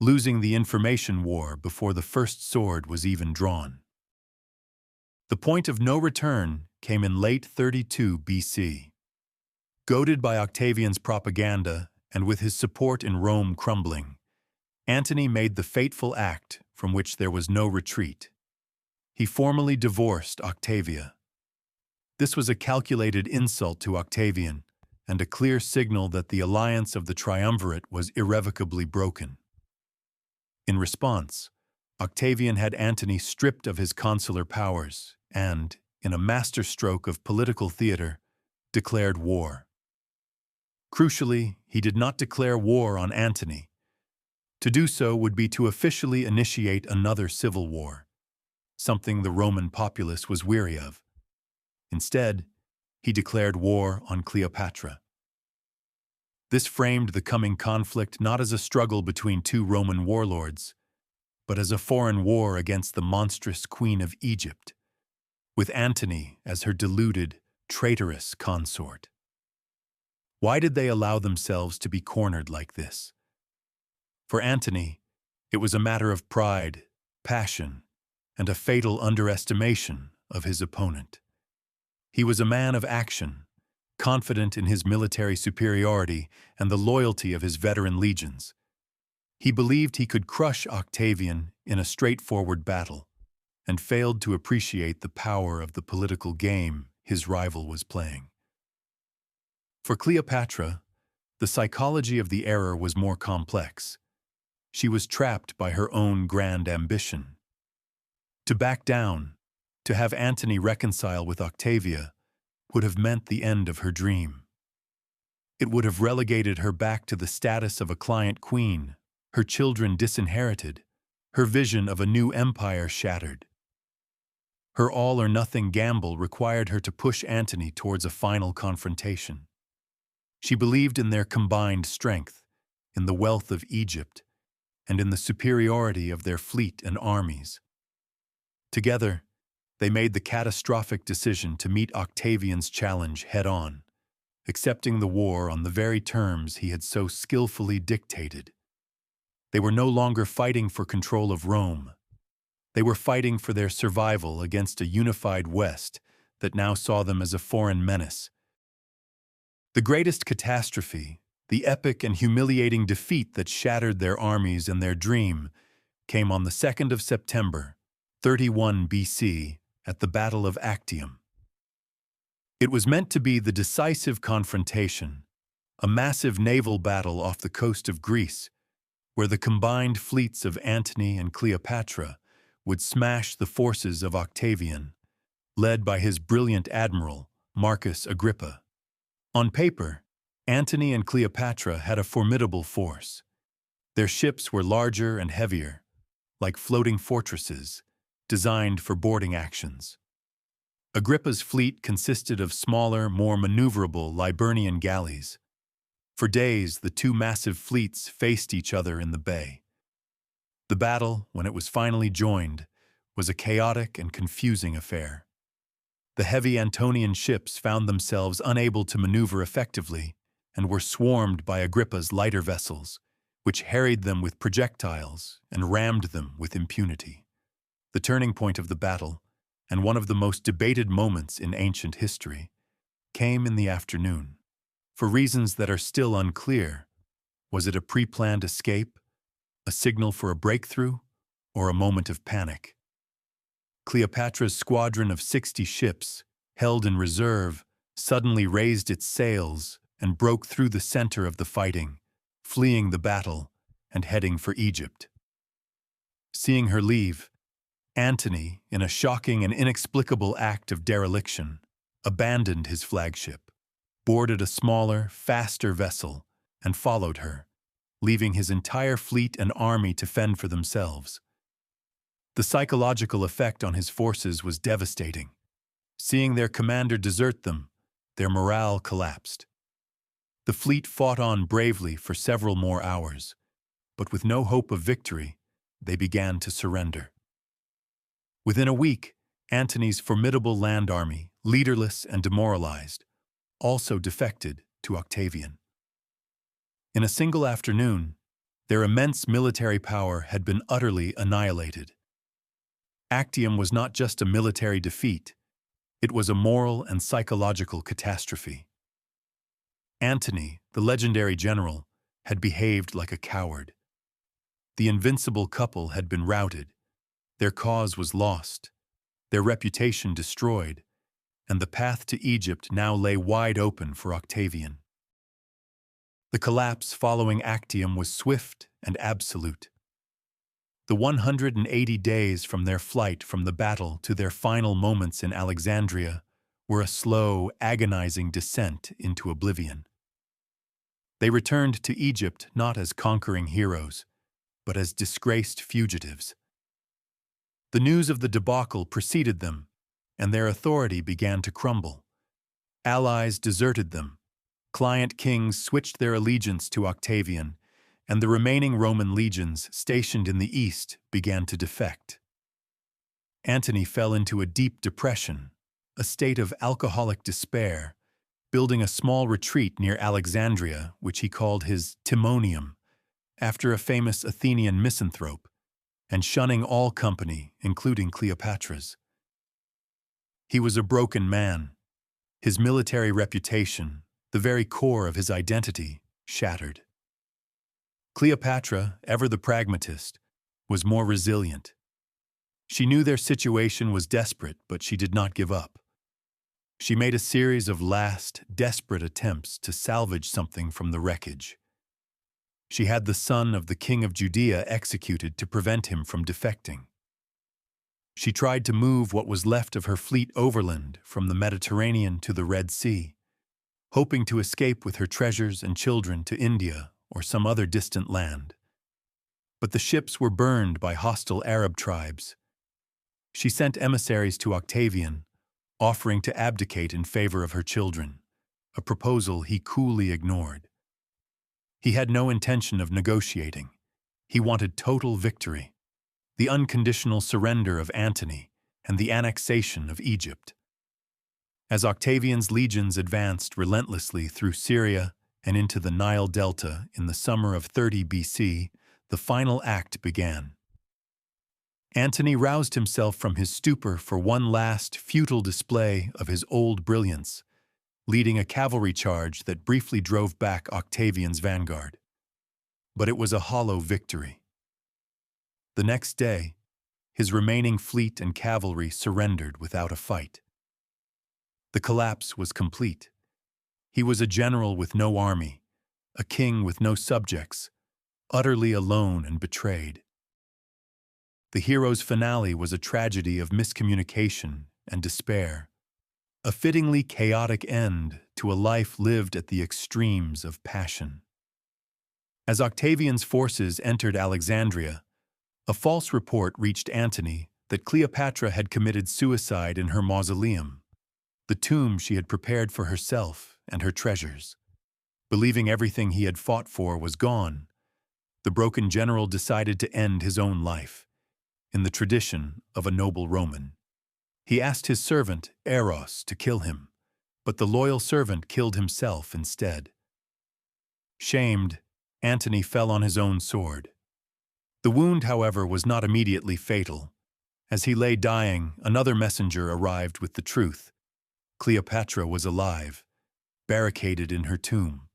losing the information war before the first sword was even drawn. The point of no return came in late 32 BC. Goaded by Octavian's propaganda and with his support in Rome crumbling, Antony made the fateful act from which there was no retreat. He formally divorced Octavia. This was a calculated insult to Octavian and a clear signal that the alliance of the triumvirate was irrevocably broken. In response, Octavian had Antony stripped of his consular powers and, in a masterstroke of political theater, declared war. Crucially, he did not declare war on Antony. To do so would be to officially initiate another civil war, something the Roman populace was weary of. Instead, he declared war on Cleopatra. This framed the coming conflict not as a struggle between two Roman warlords, but as a foreign war against the monstrous Queen of Egypt, with Antony as her deluded, traitorous consort. Why did they allow themselves to be cornered like this? For Antony, it was a matter of pride, passion, and a fatal underestimation of his opponent. He was a man of action, confident in his military superiority and the loyalty of his veteran legions. He believed he could crush Octavian in a straightforward battle, and failed to appreciate the power of the political game his rival was playing. For Cleopatra, the psychology of the era was more complex. She was trapped by her own grand ambition. To back down, to have Antony reconcile with Octavia, would have meant the end of her dream. It would have relegated her back to the status of a client queen, her children disinherited, her vision of a new empire shattered. Her all-or-nothing gamble required her to push Antony towards a final confrontation. She believed in their combined strength, in the wealth of Egypt, and in the superiority of their fleet and armies. Together, they made the catastrophic decision to meet Octavian's challenge head-on, accepting the war on the very terms he had so skillfully dictated. They were no longer fighting for control of Rome. They were fighting for their survival against a unified West that now saw them as a foreign menace. The greatest catastrophe, the epic and humiliating defeat that shattered their armies and their dream, came on the 2nd of September, 31 BC, at the Battle of Actium. It was meant to be the decisive confrontation, a massive naval battle off the coast of Greece, where the combined fleets of Antony and Cleopatra would smash the forces of Octavian, led by his brilliant admiral, Marcus Agrippa. On paper, Antony and Cleopatra had a formidable force. Their ships were larger and heavier, like floating fortresses, designed for boarding actions. Agrippa's fleet consisted of smaller, more maneuverable Liburnian galleys. For days, the two massive fleets faced each other in the bay. The battle, when it was finally joined, was a chaotic and confusing affair. The heavy Antonian ships found themselves unable to maneuver effectively and were swarmed by Agrippa's lighter vessels, which harried them with projectiles and rammed them with impunity. The turning point of the battle, and one of the most debated moments in ancient history, came in the afternoon. For reasons that are still unclear, was it a pre-planned escape, a signal for a breakthrough, or a moment of panic? Cleopatra's squadron of 60 ships, held in reserve, suddenly raised its sails and broke through the center of the fighting, fleeing the battle and heading for Egypt. Seeing her leave, Antony, in a shocking and inexplicable act of dereliction, abandoned his flagship, boarded a smaller, faster vessel, and followed her, leaving his entire fleet and army to fend for themselves. The psychological effect on his forces was devastating. Seeing their commander desert them, their morale collapsed. The fleet fought on bravely for several more hours, but with no hope of victory, they began to surrender. Within a week, Antony's formidable land army, leaderless and demoralized, also defected to Octavian. In a single afternoon, their immense military power had been utterly annihilated. Actium was not just a military defeat, it was a moral and psychological catastrophe. Antony, the legendary general, had behaved like a coward. The invincible couple had been routed, their cause was lost, their reputation destroyed, and the path to Egypt now lay wide open for Octavian. The collapse following Actium was swift and absolute. The 180 days from their flight from the battle to their final moments in Alexandria were a slow, agonizing descent into oblivion. They returned to Egypt not as conquering heroes, but as disgraced fugitives. The news of the debacle preceded them, and their authority began to crumble. Allies deserted them, client kings switched their allegiance to Octavian, and the remaining Roman legions stationed in the east began to defect. Antony fell into a deep depression, a state of alcoholic despair, building a small retreat near Alexandria, which he called his Timonium, after a famous Athenian misanthrope, and shunning all company, including Cleopatra's. He was a broken man, his military reputation, the very core of his identity, shattered. Cleopatra, ever the pragmatist, was more resilient. She knew their situation was desperate, but she did not give up. She made a series of last, desperate attempts to salvage something from the wreckage. She had the son of the king of Judea executed to prevent him from defecting. She tried to move what was left of her fleet overland from the Mediterranean to the Red Sea, hoping to escape with her treasures and children to India or some other distant land. But the ships were burned by hostile Arab tribes. She sent emissaries to Octavian, offering to abdicate in favor of her children, a proposal he coolly ignored. He had no intention of negotiating. He wanted total victory, the unconditional surrender of Antony, and the annexation of Egypt. As Octavian's legions advanced relentlessly through Syria and into the Nile Delta in the summer of 30 BC, the final act began. Antony roused himself from his stupor for one last, futile display of his old brilliance, leading a cavalry charge that briefly drove back Octavian's vanguard. But it was a hollow victory. The next day, his remaining fleet and cavalry surrendered without a fight. The collapse was complete. He was a general with no army, a king with no subjects, utterly alone and betrayed. The hero's finale was a tragedy of miscommunication and despair, a fittingly chaotic end to a life lived at the extremes of passion. As Octavian's forces entered Alexandria, a false report reached Antony that Cleopatra had committed suicide in her mausoleum, the tomb she had prepared for herself and her treasures. Believing everything he had fought for was gone, the broken general decided to end his own life. in the tradition of a noble Roman. He asked his servant, Eros, to kill him, but the loyal servant killed himself instead. Shamed, Antony fell on his own sword. The wound, however, was not immediately fatal. As he lay dying, another messenger arrived with the truth. Cleopatra was alive, barricaded in her tomb.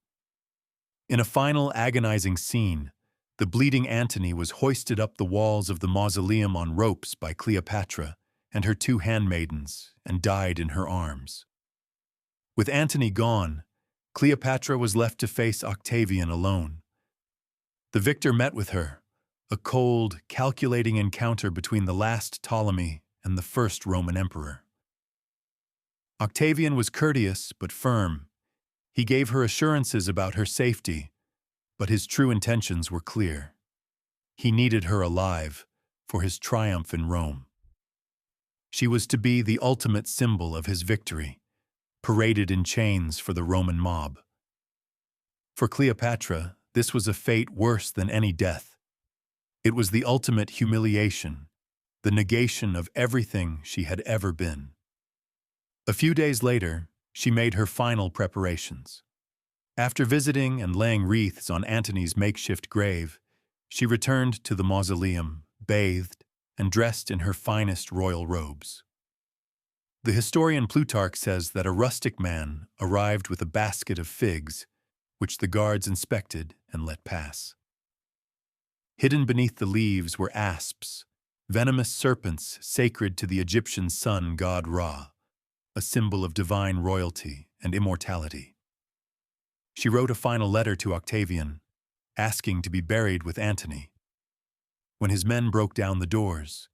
In a final agonizing scene, the bleeding Antony was hoisted up the walls of the mausoleum on ropes by Cleopatra and her two handmaidens, and died in her arms. With Antony gone, Cleopatra was left to face Octavian alone. The victor met with her, a cold, calculating encounter between the last Ptolemy and the first Roman emperor. Octavian was courteous but firm. He gave her assurances about her safety, but his true intentions were clear. He needed her alive for his triumph in Rome. She was to be the ultimate symbol of his victory, paraded in chains for the Roman mob. For Cleopatra, this was a fate worse than any death. It was the ultimate humiliation, the negation of everything she had ever been. A few days later, she made her final preparations. After visiting and laying wreaths on Antony's makeshift grave, she returned to the mausoleum, bathed, and dressed in her finest royal robes. The historian Plutarch says that a rustic man arrived with a basket of figs, which the guards inspected and let pass. Hidden beneath the leaves were asps, venomous serpents sacred to the Egyptian sun god Ra, a symbol of divine royalty and immortality. She wrote a final letter to Octavian, asking to be buried with Antony. When his men broke down the doors,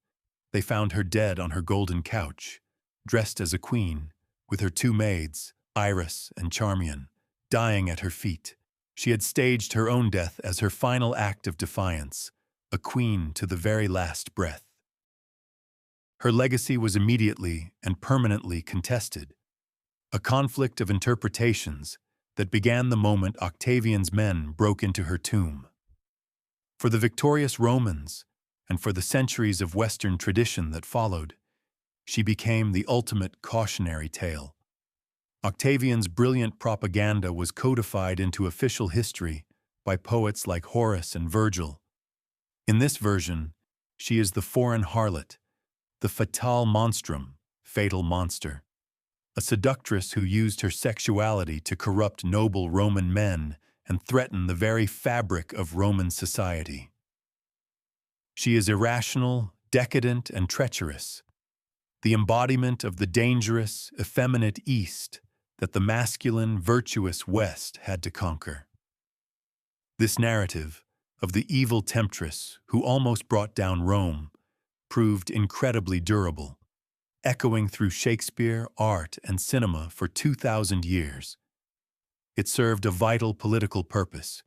they found her dead on her golden couch, dressed as a queen, with her two maids, Iris and Charmian, dying at her feet. She had staged her own death as her final act of defiance, a queen to the very last breath. Her legacy was immediately and permanently contested, a conflict of interpretations that began the moment Octavian's men broke into her tomb. For the victorious Romans, and for the centuries of Western tradition that followed, she became the ultimate cautionary tale. Octavian's brilliant propaganda was codified into official history by poets like Horace and Virgil. In this version, she is the foreign harlot, the fatale monstrum, fatal monster, a seductress who used her sexuality to corrupt noble Roman men and threaten the very fabric of Roman society. She is irrational, decadent, and treacherous, the embodiment of the dangerous, effeminate East that the masculine, virtuous West had to conquer. This narrative of the evil temptress who almost brought down Rome proved incredibly durable, echoing through Shakespeare, art, and cinema for 2,000 years. It served a vital political purpose.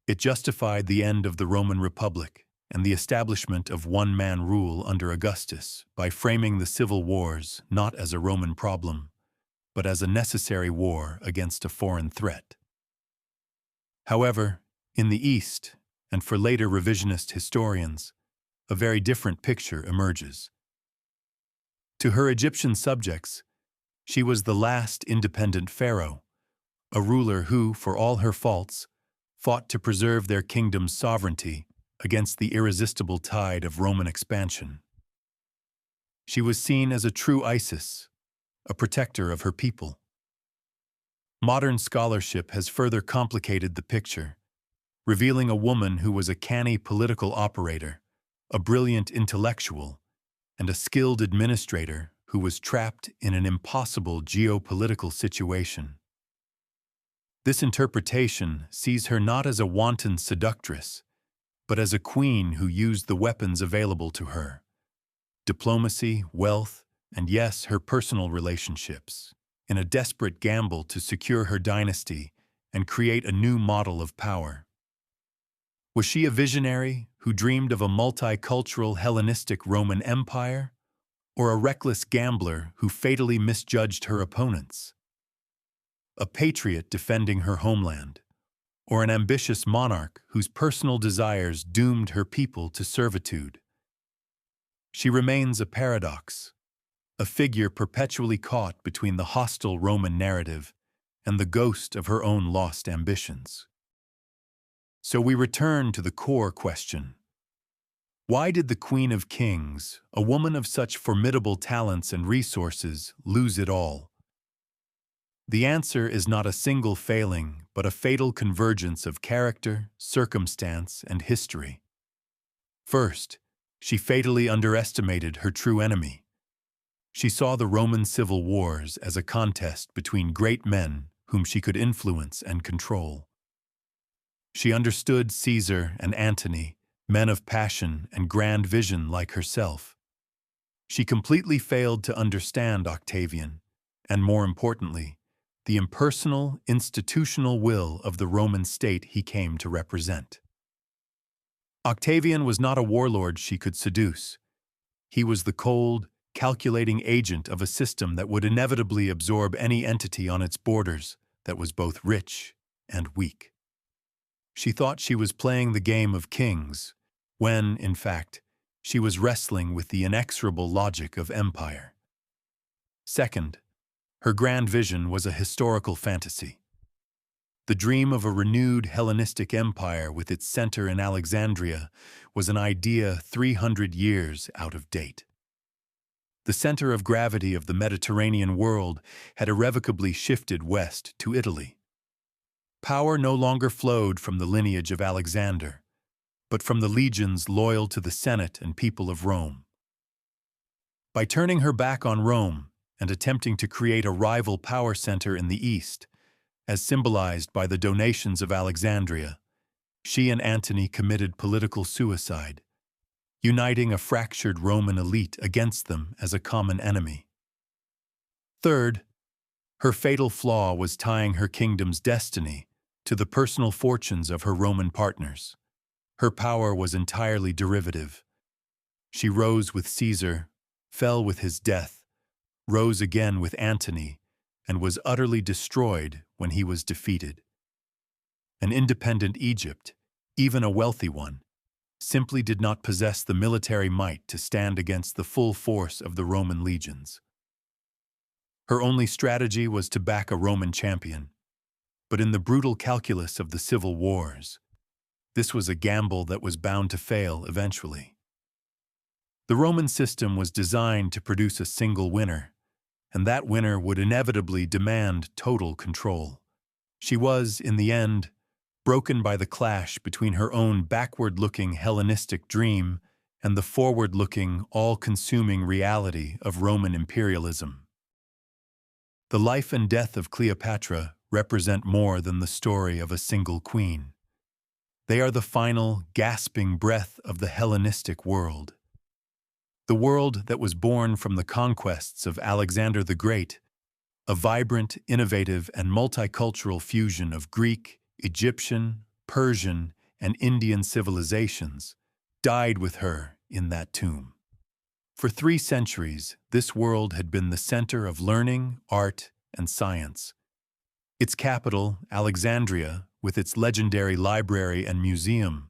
It justified the end of the Roman Republic and the establishment of one-man rule under Augustus by framing the civil wars not as a Roman problem, but as a necessary war against a foreign threat. However, in the East, and for later revisionist historians, a very different picture emerges. To her Egyptian subjects, she was the last independent pharaoh, a ruler who, for all her faults, fought to preserve their kingdom's sovereignty against the irresistible tide of Roman expansion. She was seen as a true Isis, a protector of her people. Modern scholarship has further complicated the picture, revealing a woman who was a canny political operator, a brilliant intellectual, and a skilled administrator who was trapped in an impossible geopolitical situation. This interpretation sees her not as a wanton seductress, but as a queen who used the weapons available to her: diplomacy, wealth, and yes, her personal relationships, in a desperate gamble to secure her dynasty and create a new model of power. Was she a visionary who dreamed of a multicultural Hellenistic Roman Empire, or a reckless gambler who fatally misjudged her opponents? A patriot defending her homeland, or an ambitious monarch whose personal desires doomed her people to servitude? She remains a paradox, a figure perpetually caught between the hostile Roman narrative and the ghost of her own lost ambitions. So we return to the core question. Why did the Queen of Kings, a woman of such formidable talents and resources, lose it all? The answer is not a single failing, but a fatal convergence of character, circumstance, and history. First, she fatally underestimated her true enemy. She saw the Roman civil wars as a contest between great men whom she could influence and control. She understood Caesar and Antony, men of passion and grand vision like herself. She completely failed to understand Octavian, and more importantly, the impersonal, institutional will of the Roman state he came to represent. Octavian was not a warlord she could seduce. He was the cold, calculating agent of a system that would inevitably absorb any entity on its borders that was both rich and weak. She thought she was playing the game of kings, when, in fact, she was wrestling with the inexorable logic of empire. Second, her grand vision was a historical fantasy. The dream of a renewed Hellenistic empire with its center in Alexandria was an idea 300 years out of date. The center of gravity of the Mediterranean world had irrevocably shifted west to Italy. Power no longer flowed from the lineage of Alexander, but from the legions loyal to the Senate and people of Rome. By turning her back on Rome and attempting to create a rival power center in the East, as symbolized by the donations of Alexandria, she and Antony committed political suicide, uniting a fractured Roman elite against them as a common enemy. Third, her fatal flaw was tying her kingdom's destiny to the personal fortunes of her Roman partners. Her power was entirely derivative. She rose with Caesar, fell with his death, rose again with Antony, and was utterly destroyed when he was defeated. An independent Egypt, even a wealthy one, simply did not possess the military might to stand against the full force of the Roman legions. Her only strategy was to back a Roman champion, but in the brutal calculus of the civil wars, this was a gamble that was bound to fail eventually. The Roman system was designed to produce a single winner, and that winner would inevitably demand total control. She was, in the end, broken by the clash between her own backward-looking Hellenistic dream and the forward-looking, all-consuming reality of Roman imperialism. The life and death of Cleopatra represent more than the story of a single queen. They are the final, gasping breath of the Hellenistic world. The world that was born from the conquests of Alexander the Great, a vibrant, innovative, and multicultural fusion of Greek, Egyptian, Persian, and Indian civilizations, died with her in that tomb. For 3 centuries, this world had been the center of learning, art, and science. Its capital, Alexandria, with its legendary library and museum,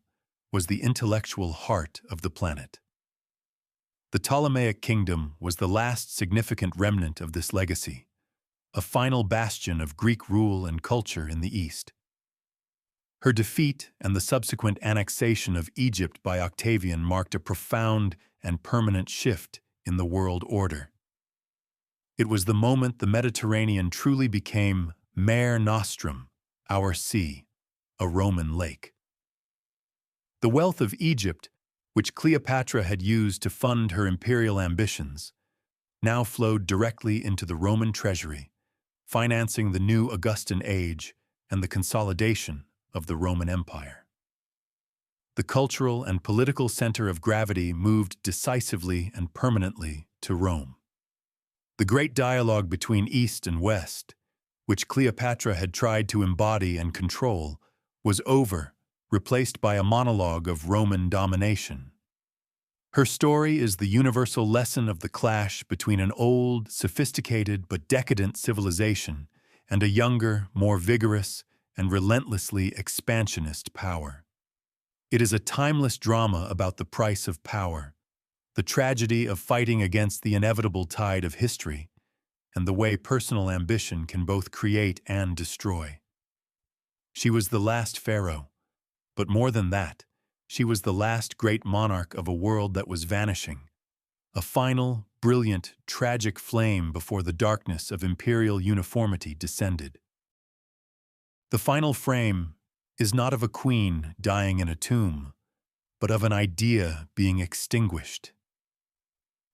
was the intellectual heart of the planet. The Ptolemaic kingdom was the last significant remnant of this legacy, a final bastion of Greek rule and culture in the East. Her defeat and the subsequent annexation of Egypt by Octavian marked a profound and permanent shift in the world order. It was the moment the Mediterranean truly became Mare Nostrum, our sea, a Roman lake. The wealth of Egypt, which Cleopatra had used to fund her imperial ambitions, now flowed directly into the Roman treasury, financing the new Augustan age and the consolidation of the Roman Empire. The cultural and political center of gravity moved decisively and permanently to Rome. The great dialogue between East and West, which Cleopatra had tried to embody and control, was over, replaced by a monologue of Roman domination. Her story is the universal lesson of the clash between an old, sophisticated but decadent civilization and a younger, more vigorous, and relentlessly expansionist power. It is a timeless drama about the price of power, the tragedy of fighting against the inevitable tide of history, and the way personal ambition can both create and destroy. She was the last pharaoh, but more than that, she was the last great monarch of a world that was vanishing, a final, brilliant, tragic flame before the darkness of imperial uniformity descended. The final frame is not of a queen dying in a tomb, but of an idea being extinguished.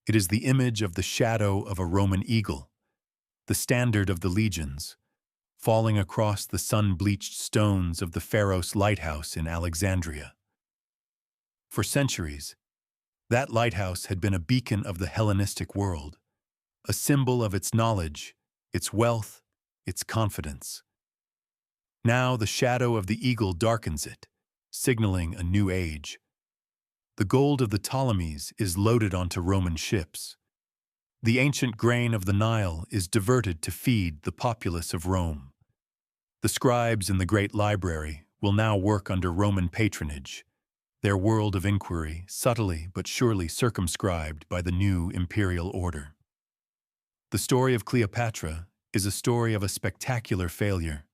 It is the image of the shadow of a Roman eagle, the standard of the legions, falling across the sun-bleached stones of the Pharos lighthouse in Alexandria. For centuries, that lighthouse had been a beacon of the Hellenistic world, a symbol of its knowledge, its wealth, its confidence. Now the shadow of the eagle darkens it, signaling a new age. The gold of the Ptolemies is loaded onto Roman ships. The ancient grain of the Nile is diverted to feed the populace of Rome. The scribes in the great library will now work under Roman patronage, their world of inquiry subtly but surely circumscribed by the new imperial order. The story of Cleopatra is a story of a spectacular failure,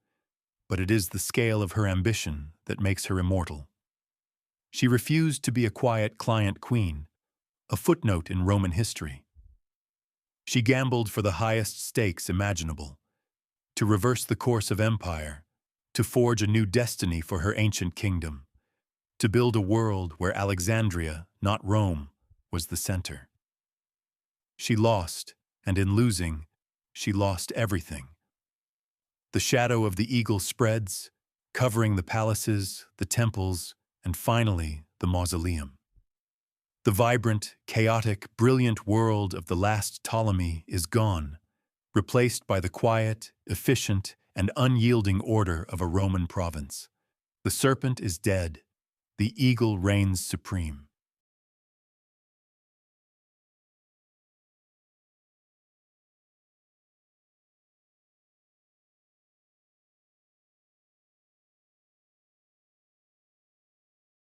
but it is the scale of her ambition that makes her immortal. She refused to be a quiet client queen, a footnote in Roman history. She gambled for the highest stakes imaginable, to reverse the course of empire, to forge a new destiny for her ancient kingdom, to build a world where Alexandria, not Rome, was the center. She lost, and in losing, she lost everything. The shadow of the eagle spreads, covering the palaces, the temples, and finally, the mausoleum. The vibrant, chaotic, brilliant world of the last Ptolemy is gone, replaced by the quiet, efficient, and unyielding order of a Roman province. The serpent is dead. The eagle reigns supreme.